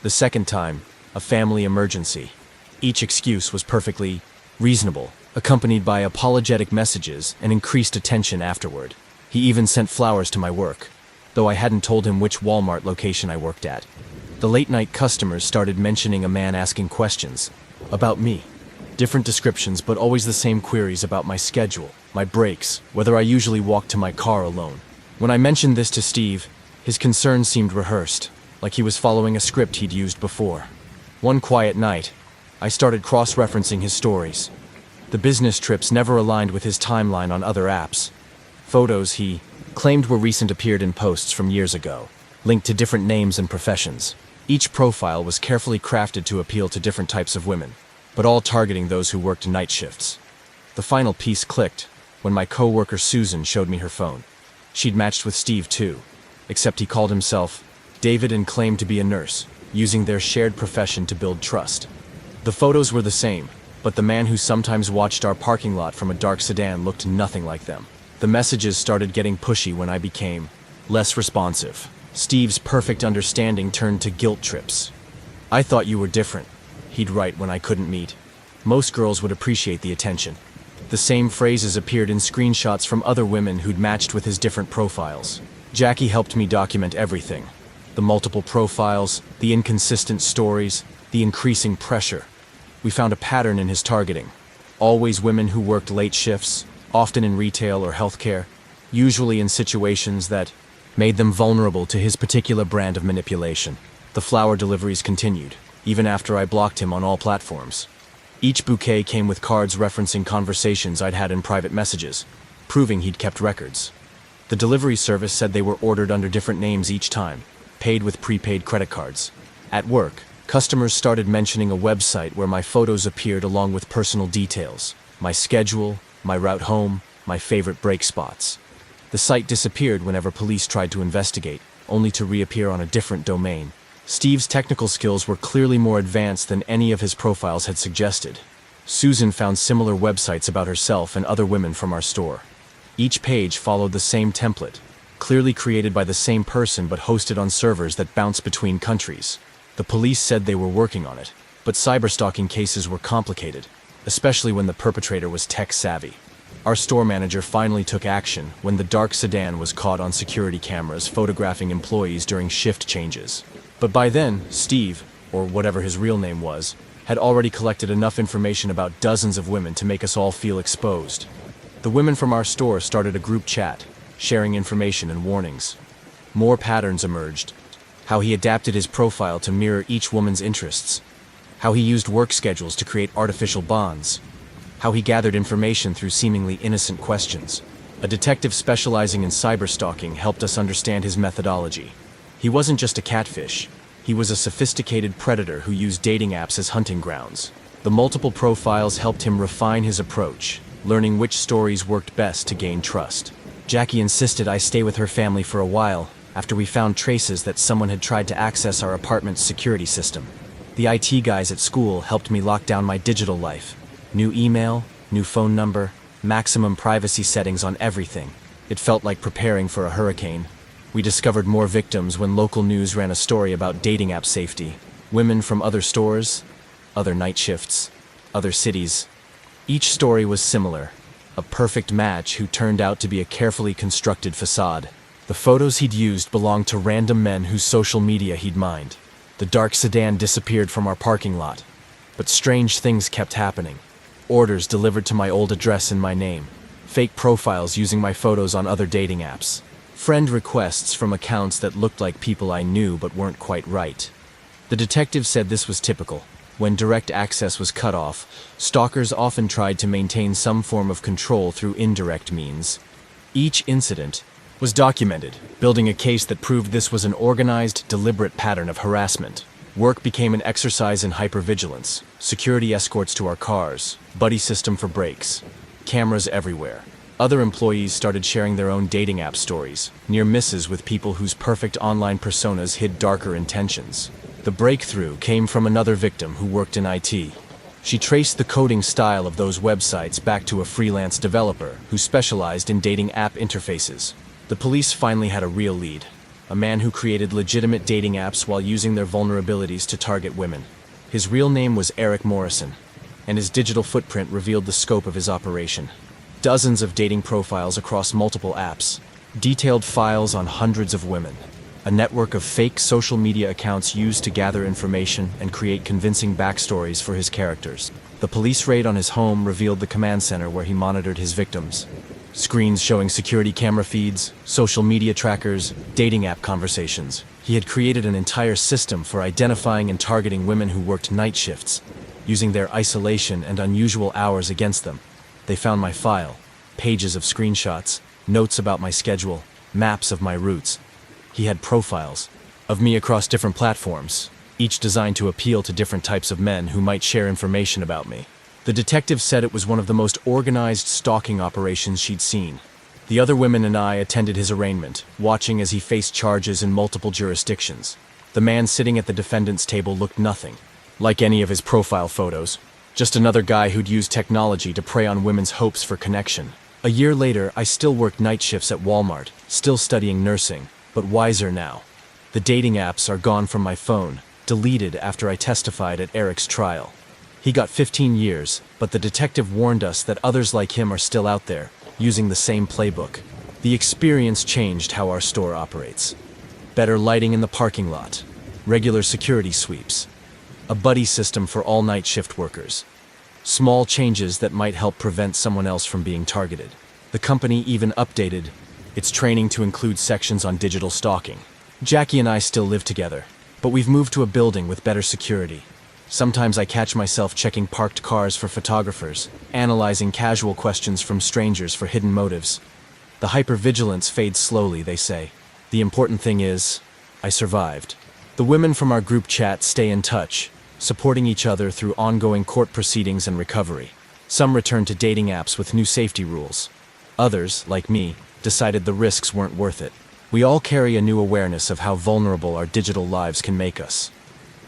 The second time, a family emergency. Each excuse was perfectly reasonable, accompanied by apologetic messages and increased attention afterward. He even sent flowers to my work, though I hadn't told him which Walmart location I worked at. The late-night customers started mentioning a man asking questions about me. Different descriptions, but always the same queries about my schedule, my breaks, whether I usually walk to my car alone. When I mentioned this to Steve, his concern seemed rehearsed, like he was following a script he'd used before. One quiet night, I started cross-referencing his stories. The business trips never aligned with his timeline on other apps. Photos he claimed were recent appeared in posts from years ago, linked to different names and professions. Each profile was carefully crafted to appeal to different types of women, but all targeting those who worked night shifts. The final piece clicked when my co-worker Susan showed me her phone. She'd matched with Steve too, except he called himself David and claimed to be a nurse, using their shared profession to build trust. The photos were the same, but the man who sometimes watched our parking lot from a dark sedan looked nothing like them. The messages started getting pushy when I became less responsive. Steve's perfect understanding turned to guilt trips. "I thought you were different," he'd write when I couldn't meet. Most girls would appreciate the attention. The same phrases appeared in screenshots from other women who'd matched with his different profiles. Jackie helped me document everything. The multiple profiles, the inconsistent stories, the increasing pressure. We found a pattern in his targeting. Always women who worked late shifts, often in retail or healthcare, usually in situations that made them vulnerable to his particular brand of manipulation. The flower deliveries continued, even after I blocked him on all platforms. Each bouquet came with cards referencing conversations I'd had in private messages, proving he'd kept records. The delivery service said they were ordered under different names each time, paid with prepaid credit cards. At work, customers started mentioning a website where my photos appeared along with personal details, my schedule, my route home, my favorite break spots. The site disappeared whenever police tried to investigate, only to reappear on a different domain. Steve's technical skills were clearly more advanced than any of his profiles had suggested. Susan found similar websites about herself and other women from our store. Each page followed the same template, clearly created by the same person but hosted on servers that bounce between countries. The police said they were working on it, but cyberstalking cases were complicated, especially when the perpetrator was tech-savvy. Our store manager finally took action when the dark sedan was caught on security cameras photographing employees during shift changes. But by then, Steve, or whatever his real name was, had already collected enough information about dozens of women to make us all feel exposed. The women from our store started a group chat, sharing information and warnings. More patterns emerged. How he adapted his profile to mirror each woman's interests. How he used work schedules to create artificial bonds. How he gathered information through seemingly innocent questions. A detective specializing in cyberstalking helped us understand his methodology. He wasn't just a catfish. He was a sophisticated predator who used dating apps as hunting grounds. The multiple profiles helped him refine his approach, learning which stories worked best to gain trust. Jackie insisted I stay with her family for a while after we found traces that someone had tried to access our apartment's security system. The IT guys at school helped me lock down my digital life. New email, new phone number, maximum privacy settings on everything. It felt like preparing for a hurricane. We discovered more victims when local news ran a story about dating app safety. Women from other stores, other night shifts, other cities. Each story was similar. A perfect match who turned out to be a carefully constructed facade. The photos he'd used belonged to random men whose social media he'd mined. The dark sedan disappeared from our parking lot. But strange things kept happening. Orders delivered to my old address in my name. Fake profiles using my photos on other dating apps. Friend requests from accounts that looked like people I knew but weren't quite right. The detective said this was typical. When direct access was cut off, stalkers often tried to maintain some form of control through indirect means. Each incident was documented, building a case that proved this was an organized, deliberate pattern of harassment. Work became an exercise in hypervigilance, security escorts to our cars, buddy system for breaks, cameras everywhere. Other employees started sharing their own dating app stories, near misses with people whose perfect online personas hid darker intentions. The breakthrough came from another victim who worked in IT. She traced the coding style of those websites back to a freelance developer who specialized in dating app interfaces. The police finally had a real lead. a man who created legitimate dating apps while using their vulnerabilities to target women. His real name was Eric Morrison, and his digital footprint revealed the scope of his operation. Dozens of dating profiles across multiple apps, detailed files on hundreds of women, a network of fake social media accounts used to gather information and create convincing backstories for his characters. The police raid on his home revealed the command center where he monitored his victims. Screens showing security camera feeds, social media trackers, dating app conversations. He had created an entire system for identifying and targeting women who worked night shifts, using their isolation and unusual hours against them. They found my file, pages of screenshots, notes about my schedule, maps of my routes. He had profiles of me across different platforms, each designed to appeal to different types of men who might share information about me. The detective said it was one of the most organized stalking operations she'd seen. The other women and I attended his arraignment, watching as he faced charges in multiple jurisdictions. The man sitting at the defendant's table looked nothing like any of his profile photos, just another guy who'd used technology to prey on women's hopes for connection. A year later, I still worked night shifts at Walmart, still studying nursing, but wiser now. The dating apps are gone from my phone, deleted after I testified at Eric's trial. He got 15 years, but the detective warned us that others like him are still out there, using the same playbook. The experience changed how our store operates. Better lighting in the parking lot, regular security sweeps, a buddy system for all night shift workers. Small changes that might help prevent someone else from being targeted. The company even updated its training to include sections on digital stalking. Jackie and I still live together, but we've moved to a building with better security. Sometimes I catch myself checking parked cars for photographers, analyzing casual questions from strangers for hidden motives. The hypervigilance fades slowly, they say. The important thing is, I survived. The women from our group chat stay in touch, supporting each other through ongoing court proceedings and recovery. Some return to dating apps with new safety rules. Others, like me, decided the risks weren't worth it. We all carry a new awareness of how vulnerable our digital lives can make us.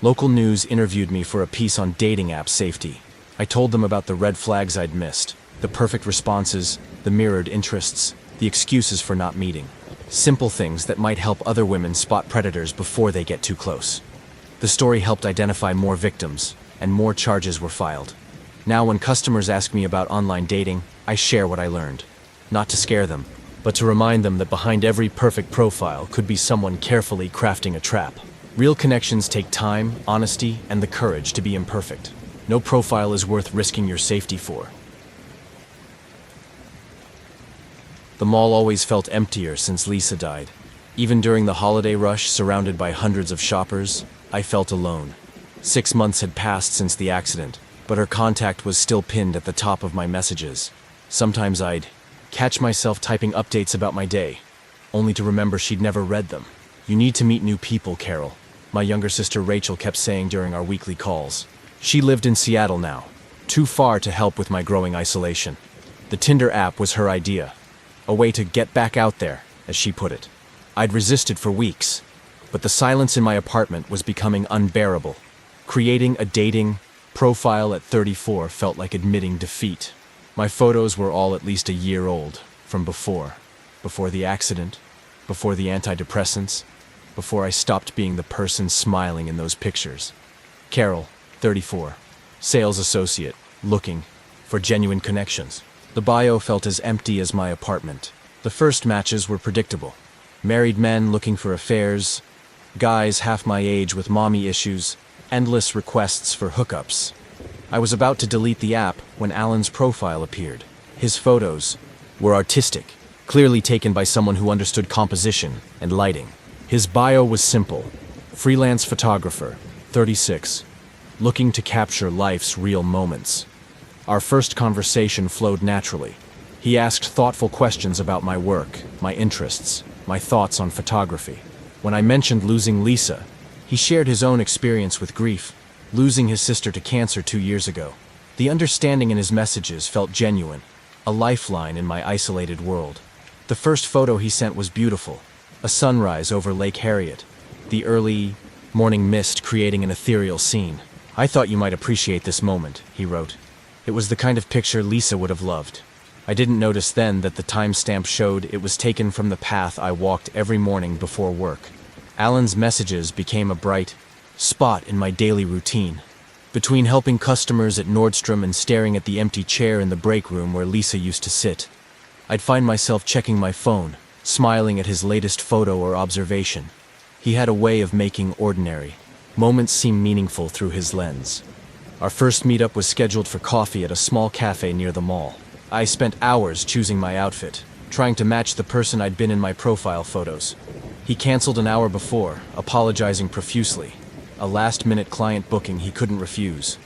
Local news interviewed me for a piece on dating app safety. I told them about the red flags I'd missed, the perfect responses, the mirrored interests, the excuses for not meeting. Simple things that might help other women spot predators before they get too close. The story helped identify more victims, and more charges were filed. Now when customers ask me about online dating, I share what I learned. Not to scare them, but to remind them that behind every perfect profile could be someone carefully crafting a trap. Real connections take time, honesty, and the courage to be imperfect. No profile is worth risking your safety for. The mall always felt emptier since Lisa died. Even during the holiday rush, surrounded by hundreds of shoppers, I felt alone. 6 months had passed since the accident, but her contact was still pinned at the top of my messages. Sometimes I'd catch myself typing updates about my day, only to remember she'd never read them. "You need to meet new people, Carol," my younger sister Rachel kept saying during our weekly calls. She lived in Seattle now, too far to help with my growing isolation. The Tinder app was her idea, a way to get back out there, as she put it. I'd resisted for weeks, but the silence in my apartment was becoming unbearable. Creating a dating profile at 34 felt like admitting defeat. My photos were all at least a year old, from before the accident, before the antidepressants, before I stopped being the person smiling in those pictures. Carol, 34, sales associate, looking for genuine connections. The bio felt as empty as my apartment. The first matches were predictable. Married men looking for affairs, guys half my age with mommy issues, endless requests for hookups. I was about to delete the app when Alan's profile appeared. His photos were artistic, clearly taken by someone who understood composition and lighting. His bio was simple: freelance photographer, 36, looking to capture life's real moments. Our first conversation flowed naturally. He asked thoughtful questions about my work, my interests, my thoughts on photography. When I mentioned losing Lisa, he shared his own experience with grief, losing his sister to cancer 2 years ago. The understanding in his messages felt genuine, a lifeline in my isolated world. The first photo he sent was beautiful, a sunrise over Lake Harriet, the early morning mist creating an ethereal scene. "I thought you might appreciate this moment," he wrote. "It was the kind of picture Lisa would have loved." I didn't notice then that the timestamp showed it was taken from the path I walked every morning before work. Alan's messages became a bright spot in my daily routine. Between helping customers at Nordstrom and staring at the empty chair in the break room where Lisa used to sit, I'd find myself checking my phone, smiling at his latest photo or observation. He had a way of making ordinary moments seem meaningful through his lens. Our first meetup was scheduled for coffee at a small cafe near the mall. I spent hours choosing my outfit, trying to match the person I'd been in my profile photos. He canceled an hour before, apologizing profusely. A last-minute client booking he couldn't refuse.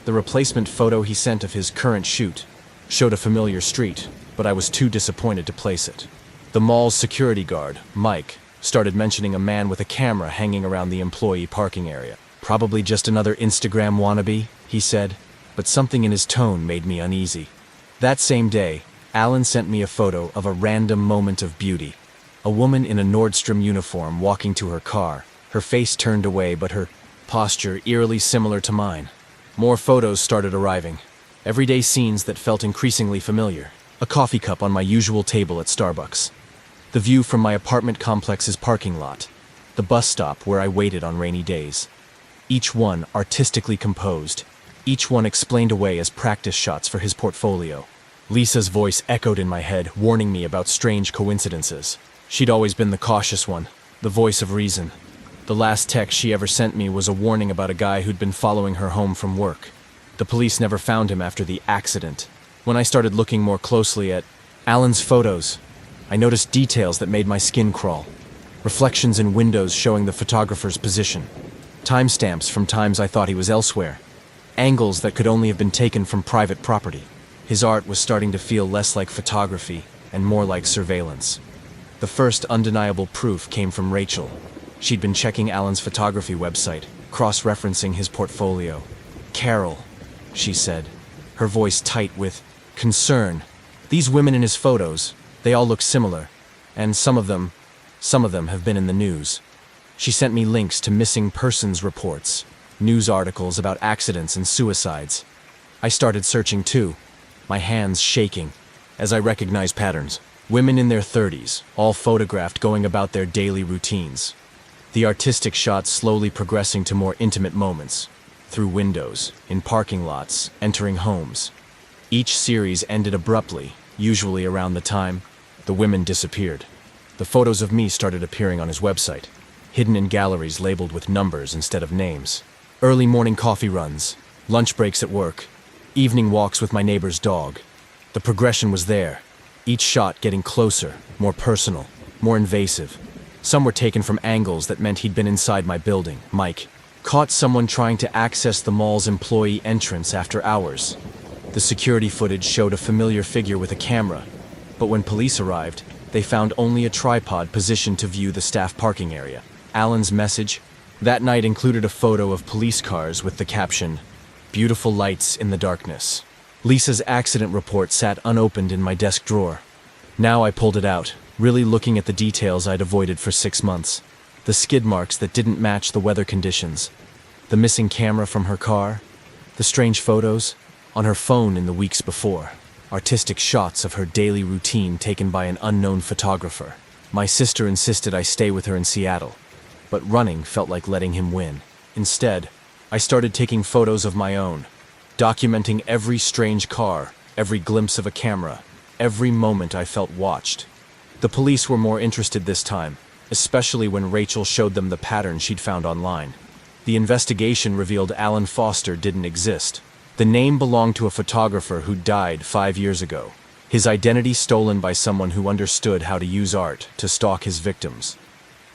The replacement photo he sent of his current shoot showed a familiar street, but I was too disappointed to place it. The mall's security guard, Mike, started mentioning a man with a camera hanging around the employee parking area. Probably just another Instagram wannabe, he said, but something in his tone made me uneasy. That same day, Alan sent me a photo of a random moment of beauty. A woman in a Nordstrom uniform walking to her car, her face turned away but her posture eerily similar to mine. More photos started arriving. Everyday scenes that felt increasingly familiar. A coffee cup on my usual table at Starbucks. The view from my apartment complex's parking lot. The bus stop where I waited on rainy days. Each one artistically composed. Each one explained away as practice shots for his portfolio. Lisa's voice echoed in my head, warning me about strange coincidences. She'd always been the cautious one, the voice of reason. The last text she ever sent me was a warning about a guy who'd been following her home from work. The police never found him after the accident. When I started looking more closely at Alan's photos, I noticed details that made my skin crawl. Reflections in windows showing the photographer's position. Timestamps from times I thought he was elsewhere. Angles that could only have been taken from private property. His art was starting to feel less like photography and more like surveillance. The first undeniable proof came from Rachel. She'd been checking Alan's photography website, cross-referencing his portfolio. "Carol," she said, her voice tight with concern. "These women in his photos, they all look similar, and some of them have been in the news." She sent me links to missing persons reports, news articles about accidents and suicides. I started searching too, my hands shaking, as I recognized patterns. Women in their 30s, all photographed going about their daily routines. The artistic shots slowly progressing to more intimate moments, through windows, in parking lots, entering homes. Each series ended abruptly, usually around the time the women disappeared. The photos of me started appearing on his website, hidden in galleries labeled with numbers instead of names. Early morning coffee runs, lunch breaks at work, evening walks with my neighbor's dog. The progression was there, each shot getting closer, more personal, more invasive. Some were taken from angles that meant he'd been inside my building. Mike caught someone trying to access the mall's employee entrance after hours. The security footage showed a familiar figure with a camera, but when police arrived, they found only a tripod positioned to view the staff parking area. Alan's message that night included a photo of police cars with the caption, "Beautiful lights in the darkness." Lisa's accident report sat unopened in my desk drawer. Now I pulled it out, really looking at the details I'd avoided for 6 months. The skid marks that didn't match the weather conditions. The missing camera from her car. The strange photos on her phone in the weeks before. Artistic shots of her daily routine taken by an unknown photographer. My sister insisted I stay with her in Seattle, but running felt like letting him win. Instead, I started taking photos of my own, documenting every strange car, every glimpse of a camera, every moment I felt watched. The police were more interested this time, especially when Rachel showed them the pattern she'd found online. The investigation revealed Alan Foster didn't exist. The name belonged to a photographer who died 5 years ago. His identity stolen by someone who understood how to use art to stalk his victims.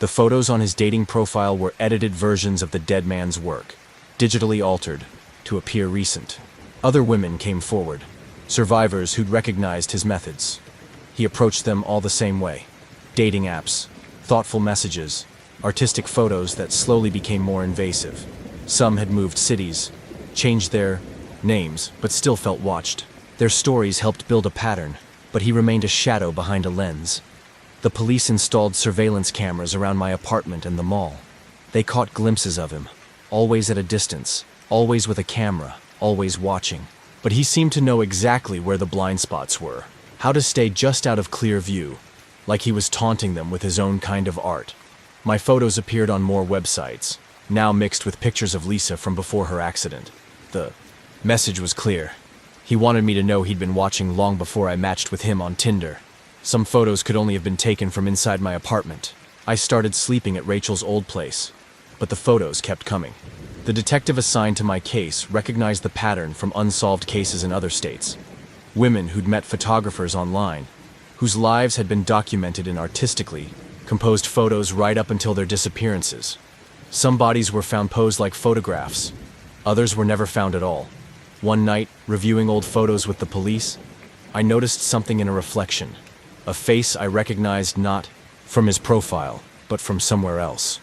The photos on his dating profile were edited versions of the dead man's work, digitally altered to appear recent. Other women came forward, survivors who'd recognized his methods. He approached them all the same way. Dating apps, thoughtful messages, artistic photos that slowly became more invasive. Some had moved cities, changed their names, but still felt watched. Their stories helped build a pattern, but he remained a shadow behind a lens. The police installed surveillance cameras around my apartment and the mall. They caught glimpses of him, always at a distance, always with a camera, always watching. But he seemed to know exactly where the blind spots were. how to stay just out of clear view, like he was taunting them with his own kind of art. My photos appeared on more websites, now mixed with pictures of Lisa from before her accident. The message was clear. He wanted me to know he'd been watching long before I matched with him on Tinder. Some photos could only have been taken from inside my apartment. I started sleeping at Rachel's old place, but the photos kept coming. The detective assigned to my case recognized the pattern from unsolved cases in other states. Women who'd met photographers online, whose lives had been documented in artistically composed photos right up until their disappearances. Some bodies were found posed like photographs. Others were never found at all. One night, reviewing old photos with the police, I noticed something in a reflection. A face I recognized not from his profile, but from somewhere else.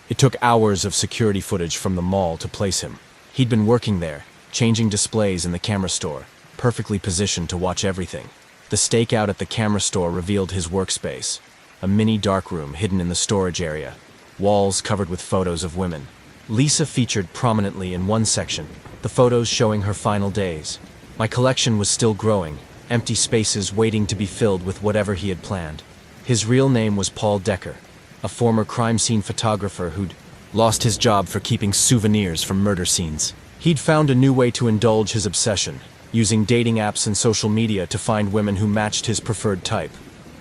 It took hours of security footage from the mall to place him. He'd been working there, changing displays in the camera store, perfectly positioned to watch everything. The stakeout at the camera store revealed his workspace, a mini darkroom hidden in the storage area, walls covered with photos of women. Lisa featured prominently in one section, the photos showing her final days. My collection was still growing, empty spaces waiting to be filled with whatever he had planned. His real name was Paul Decker, a former crime scene photographer who'd lost his job for keeping souvenirs from murder scenes. He'd found a new way to indulge his obsession, using dating apps and social media to find women who matched his preferred type.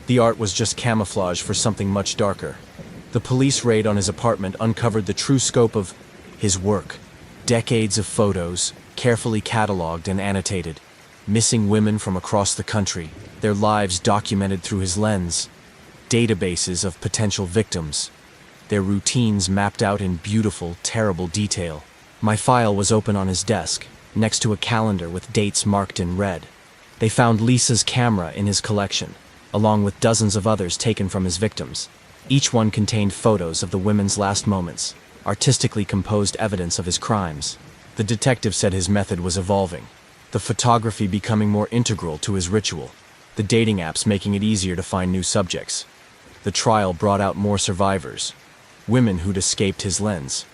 The art was just camouflage for something much darker. The police raid on his apartment uncovered the true scope of his work. Decades of photos, carefully cataloged and annotated. Missing women from across the country, their lives documented through his lens. Databases of potential victims, their routines mapped out in beautiful, terrible detail. My file was open on his desk, next to a calendar with dates marked in red. They found Lisa's camera in his collection, along with dozens of others taken from his victims. Each one contained photos of the women's last moments, artistically composed evidence of his crimes. The detective said his method was evolving, the photography becoming more integral to his ritual, the dating apps making it easier to find new subjects. The trial brought out more survivors, women who'd escaped his lens.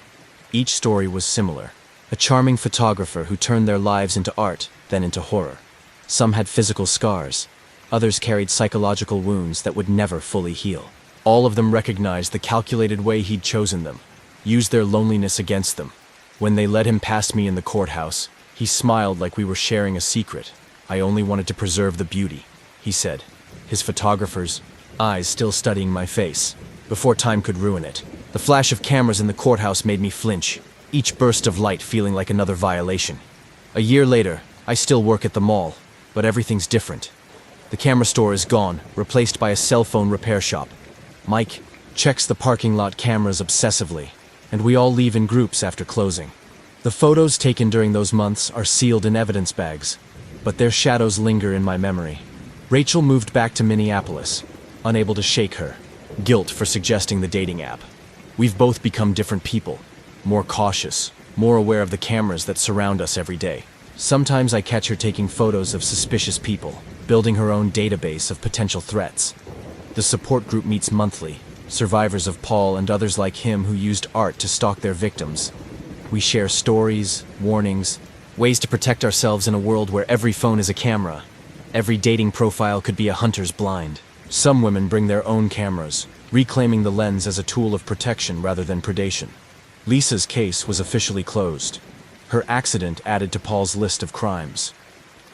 Each story was similar, a charming photographer who turned their lives into art, then into horror. Some had physical scars, others carried psychological wounds that would never fully heal. All of them recognized the calculated way he'd chosen them, used their loneliness against them. When they led him past me in the courthouse, he smiled like we were sharing a secret. "I only wanted to preserve the beauty," he said, his photographer's eyes still studying my face, before time could ruin it. The flash of cameras in the courthouse made me flinch, each burst of light feeling like another violation. A year later, I still work at the mall, but everything's different. The camera store is gone, replaced by a cell phone repair shop. Mike checks the parking lot cameras obsessively, and we all leave in groups after closing. The photos taken during those months are sealed in evidence bags, but their shadows linger in my memory. Rachel moved back to Minneapolis, unable to shake her guilt for suggesting the dating app. We've both become different people, more cautious, more aware of the cameras that surround us every day. Sometimes I catch her taking photos of suspicious people, building her own database of potential threats. The support group meets monthly, survivors of Paul and others like him who used art to stalk their victims. We share stories, warnings, ways to protect ourselves in a world where every phone is a camera. Every dating profile could be a hunter's blind. Some women bring their own cameras, reclaiming the lens as a tool of protection rather than predation. Lisa's case was officially closed. Her accident added to Paul's list of crimes.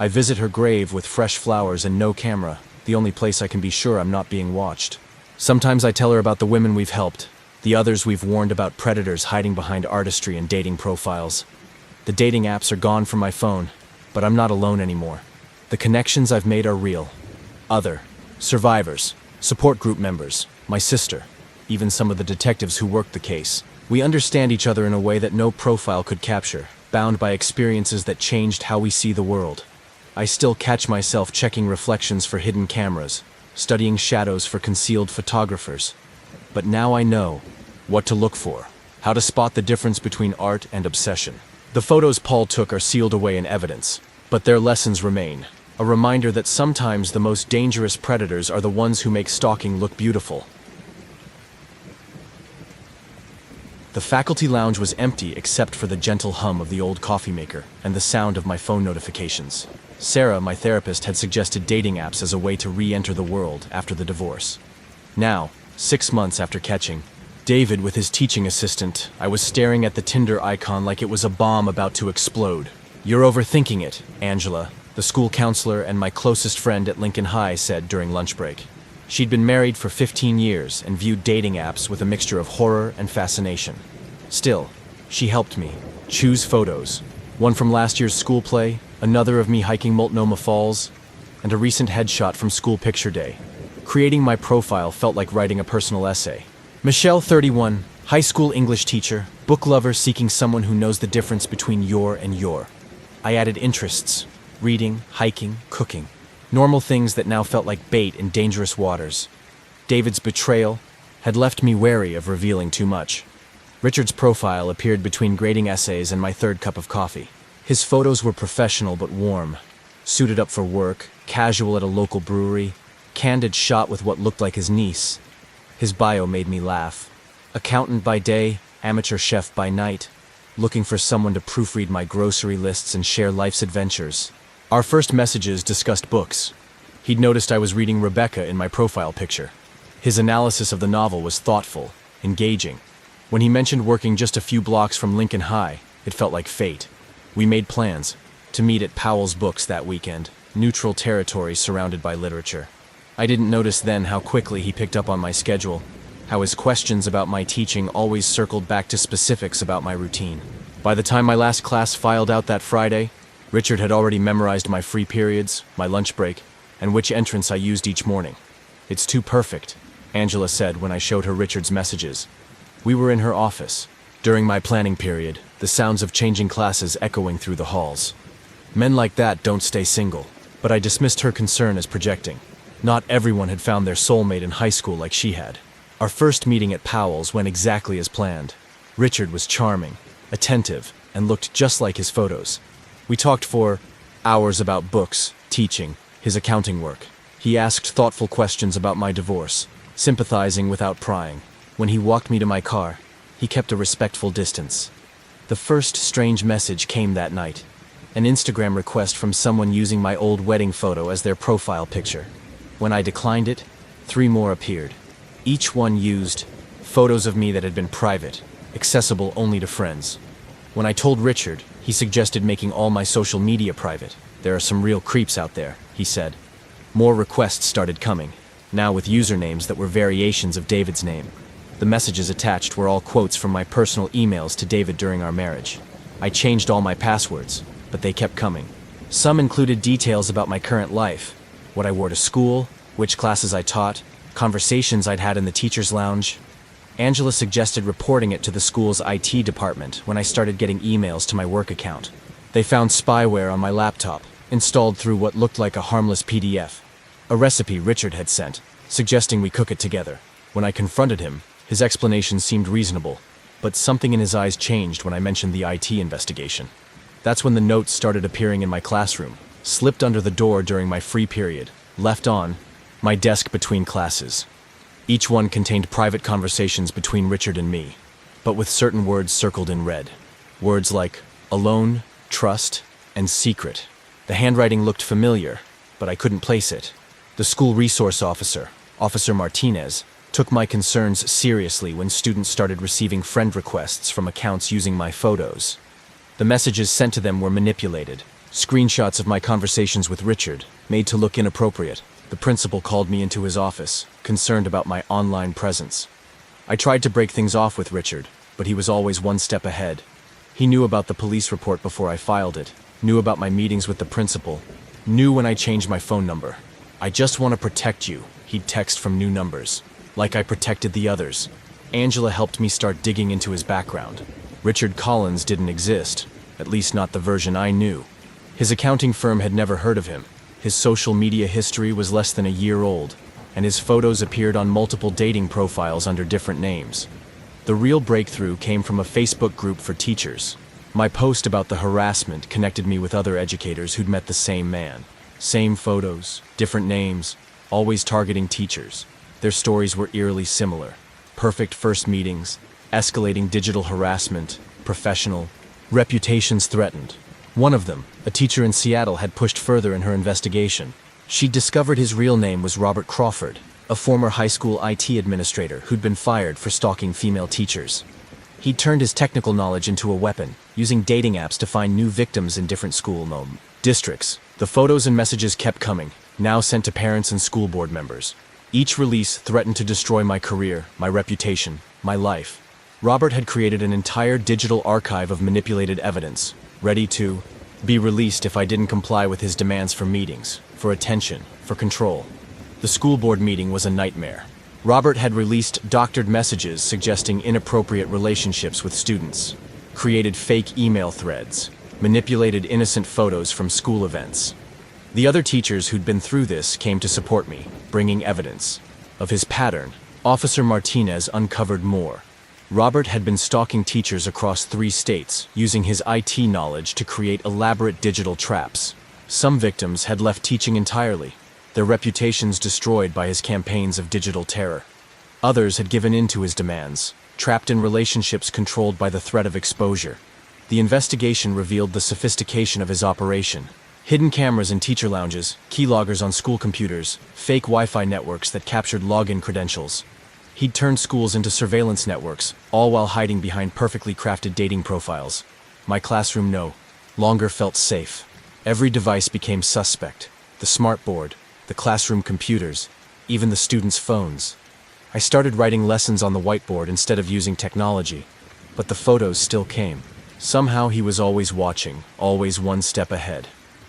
I visit her grave with fresh flowers and no camera, the only place I can be sure I'm not being watched. Sometimes I tell her about the women we've helped, the others we've warned about predators hiding behind artistry and dating profiles. The dating apps are gone from my phone, but I'm not alone anymore. The connections I've made are real. Other survivors, support group members, my sister, even some of the detectives who worked the case. We understand each other in a way that no profile could capture, bound by experiences that changed how we see the world. I still catch myself checking reflections for hidden cameras, studying shadows for concealed photographers. But now I know what to look for, how to spot the difference between art and obsession. The photos Paul took are sealed away in evidence, but their lessons remain. A reminder that sometimes the most dangerous predators are the ones who make stalking look beautiful. The faculty lounge was empty except for the gentle hum of the old coffee maker and the sound of my phone notifications. Sarah, my therapist, had suggested dating apps as a way to re-enter the world after the divorce. Now, 6 months after catching David with his teaching assistant, I was staring at the Tinder icon like it was a bomb about to explode. "You're overthinking it," Angela, the school counselor and my closest friend at Lincoln High, said during lunch break. She'd been married for 15 years and viewed dating apps with a mixture of horror and fascination. Still, she helped me choose photos. One from last year's school play, another of me hiking Multnomah Falls, and a recent headshot from school picture day. Creating my profile felt like writing a personal essay. Michelle, 31, high school English teacher, book lover seeking someone who knows the difference between your and your. I added interests: reading, hiking, cooking. Normal things that now felt like bait in dangerous waters. David's betrayal had left me wary of revealing too much. Richard's profile appeared between grading essays and my third cup of coffee. His photos were professional but warm. Suited up for work, casual at a local brewery, candid shot with what looked like his niece. His bio made me laugh. Accountant by day, amateur chef by night. Looking for someone to proofread my grocery lists and share life's adventures. Our first messages discussed books. He'd noticed I was reading Rebecca in my profile picture. His analysis of the novel was thoughtful, engaging. When he mentioned working just a few blocks from Lincoln High, it felt like fate. We made plans to meet at Powell's Books that weekend, neutral territory surrounded by literature. I didn't notice then how quickly he picked up on my schedule, how his questions about my teaching always circled back to specifics about my routine. By the time my last class filed out that Friday, Richard had already memorized my free periods, my lunch break, and which entrance I used each morning. "It's too perfect," Angela said when I showed her Richard's messages. We were in her office. During my planning period, the sounds of changing classes echoing through the halls. Men like that don't stay single, but I dismissed her concern as projecting. Not everyone had found their soulmate in high school like she had. Our first meeting at Powell's went exactly as planned. Richard was charming, attentive, and looked just like his photos. We talked for hours about books, teaching, his accounting work. He asked thoughtful questions about my divorce, sympathizing without prying. When he walked me to my car, he kept a respectful distance. The first strange message came that night. An Instagram request from someone using my old wedding photo as their profile picture. When I declined it, 3 more appeared. Each one used photos of me that had been private, accessible only to friends. When I told Richard, he suggested making all my social media private. "There are some real creeps out there," he said. More requests started coming, now with usernames that were variations of David's name. The messages attached were all quotes from my personal emails to David during our marriage. I changed all my passwords, but they kept coming. Some included details about my current life, what I wore to school, which classes I taught, conversations I'd had in the teacher's lounge. Angela suggested reporting it to the school's IT department when I started getting emails to my work account. They found spyware on my laptop, installed through what looked like a harmless PDF. A recipe Richard had sent, suggesting we cook it together. When I confronted him, his explanation seemed reasonable, but something in his eyes changed when I mentioned the IT investigation. That's when the notes started appearing in my classroom, slipped under the door during my free period, left on my desk between classes. Each one contained private conversations between Richard and me, but with certain words circled in red. Words like alone, trust, and secret. The handwriting looked familiar, but I couldn't place it. The school resource officer, Officer Martinez, took my concerns seriously when students started receiving friend requests from accounts using my photos. The messages sent to them were manipulated. Screenshots of my conversations with Richard, made to look inappropriate. The principal called me into his office, concerned about my online presence. I tried to break things off with Richard, but he was always one step ahead. He knew about the police report before I filed it, knew about my meetings with the principal, knew when I changed my phone number. "I just want to protect you," he'd text from new numbers. Like I protected the others. Angela helped me start digging into his background. Richard Collins didn't exist, at least not the version I knew. His accounting firm had never heard of him. His social media history was less than a year old, and his photos appeared on multiple dating profiles under different names. The real breakthrough came from a Facebook group for teachers. My post about the harassment connected me with other educators who'd met the same man. Same photos, different names, always targeting teachers. Their stories were eerily similar. Perfect first meetings, escalating digital harassment, professional, reputations threatened. One of them, a teacher in Seattle, had pushed further in her investigation. She'd discovered his real name was Robert Crawford, a former high school IT administrator who'd been fired for stalking female teachers. He'd turned his technical knowledge into a weapon, using dating apps to find new victims in different school districts. The photos and messages kept coming, now sent to parents and school board members. Each release threatened to destroy my career, my reputation, my life. Robert had created an entire digital archive of manipulated evidence, ready to be released if I didn't comply with his demands for meetings, for attention, for control. The school board meeting was a nightmare. Robert had released doctored messages suggesting inappropriate relationships with students, created fake email threads, manipulated innocent photos from school events. The other teachers who'd been through this came to support me, bringing evidence. Of his pattern, Officer Martinez uncovered more. Robert had been stalking teachers across 3 states, using his IT knowledge to create elaborate digital traps. Some victims had left teaching entirely, their reputations destroyed by his campaigns of digital terror. Others had given in to his demands, trapped in relationships controlled by the threat of exposure. The investigation revealed the sophistication of his operation. Hidden cameras in teacher lounges, keyloggers on school computers, fake Wi-Fi networks that captured login credentials. He'd turned schools into surveillance networks, all while hiding behind perfectly crafted dating profiles. My classroom no longer felt safe. Every device became suspect. The smartboard, the classroom computers, even the students' phones. I started writing lessons on the whiteboard instead of using technology, but the photos still came. Somehow he was always watching, always one step ahead.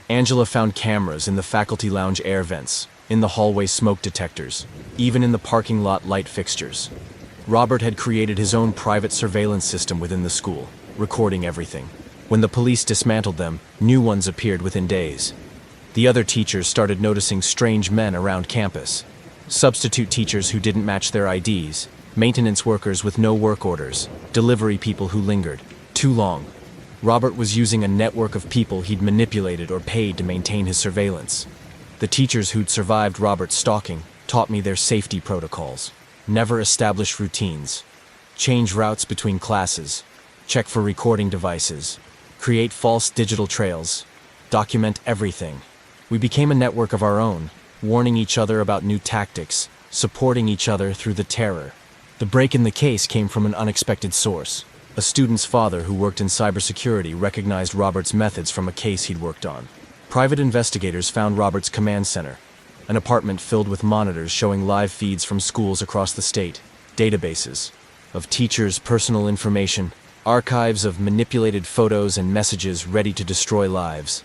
Angela found cameras in the faculty lounge air vents, in the hallway smoke detectors, even in the parking lot light fixtures. Robert had created his own private surveillance system within the school, recording everything. When the police dismantled them, new ones appeared within days. The other teachers started noticing strange men around campus. Substitute teachers who didn't match their IDs, maintenance workers with no work orders, delivery people who lingered too long. Robert was using a network of people he'd manipulated or paid to maintain his surveillance. The teachers who'd survived Robert's stalking taught me their safety protocols. Never establish routines. Change routes between classes. Check for recording devices. Create false digital trails. Document everything. We became a network of our own, warning each other about new tactics, supporting each other through the terror. The break in the case came from an unexpected source. A student's father who worked in cybersecurity recognized Robert's methods from a case he'd worked on. Private investigators found Robert's command center, an apartment filled with monitors showing live feeds from schools across the state, databases of teachers' personal information, archives of manipulated photos and messages ready to destroy lives.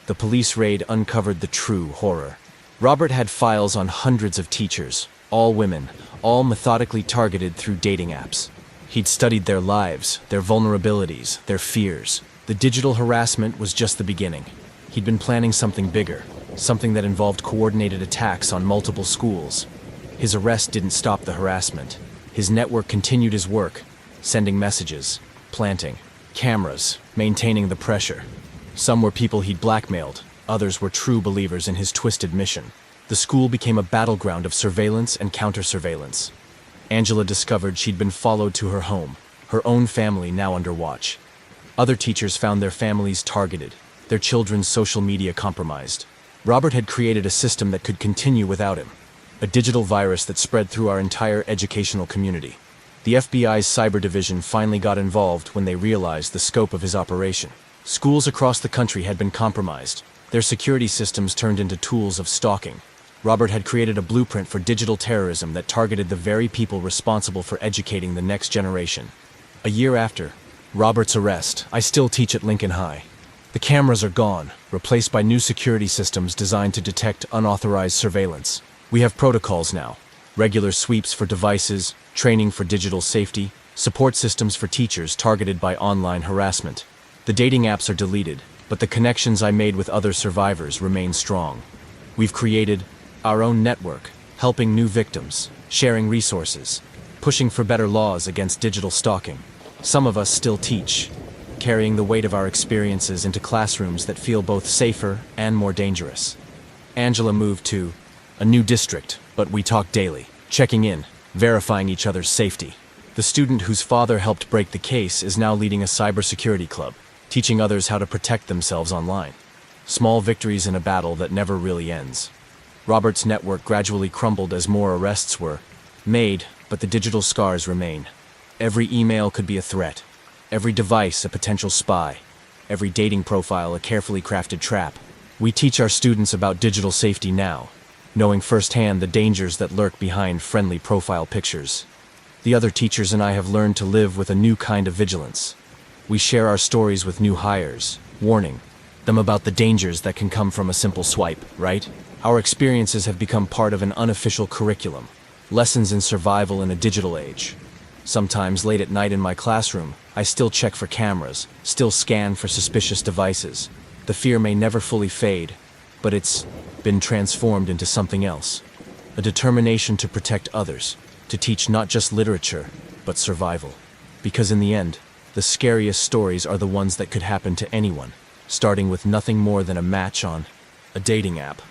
The police raid uncovered the true horror. Robert had files on hundreds of teachers, all women, all methodically targeted through dating apps. He'd studied their lives, their vulnerabilities, their fears. The digital harassment was just the beginning. He'd been planning something bigger, something that involved coordinated attacks on multiple schools. His arrest didn't stop the harassment. His network continued his work, sending messages, planting cameras, maintaining the pressure. Some were people he'd blackmailed, others were true believers in his twisted mission. The school became a battleground of surveillance and counter-surveillance. Angela discovered she'd been followed to her home, her own family now under watch. Other teachers found their families targeted, their children's social media compromised. Robert had created a system that could continue without him, a digital virus that spread through our entire educational community. The FBI's cyber division finally got involved when they realized the scope of his operation. Schools across the country had been compromised, their security systems turned into tools of stalking. Robert had created a blueprint for digital terrorism that targeted the very people responsible for educating the next generation. A year after Robert's arrest, I still teach at Lincoln High. The cameras are gone, replaced by new security systems designed to detect unauthorized surveillance. We have protocols now, regular sweeps for devices, training for digital safety, support systems for teachers targeted by online harassment. The dating apps are deleted, but the connections I made with other survivors remain strong. We've created our own network, helping new victims, sharing resources, pushing for better laws against digital stalking. Some of us still teach, carrying the weight of our experiences into classrooms that feel both safer and more dangerous. Angela moved to a new district, but we talk daily, checking in, verifying each other's safety. The student whose father helped break the case is now leading a cybersecurity club. teaching others how to protect themselves online. Small victories in a battle that never really ends. Robert's network gradually crumbled as more arrests were made, but the digital scars remain. Every email could be a threat, every device a potential spy, every dating profile a carefully crafted trap. We teach our students about digital safety now, knowing firsthand the dangers that lurk behind friendly profile pictures. The other teachers and I have learned to live with a new kind of vigilance. We share our stories with new hires, warning them about the dangers that can come from a simple swipe, right? Our experiences have become part of an unofficial curriculum, lessons in survival in a digital age. Sometimes late at night in my classroom, I still check for cameras, still scan for suspicious devices. The fear may never fully fade, but it's been transformed into something else. A determination to protect others, to teach not just literature, but survival. Because in the end, the scariest stories are the ones that could happen to anyone, starting with nothing more than a match on a dating app.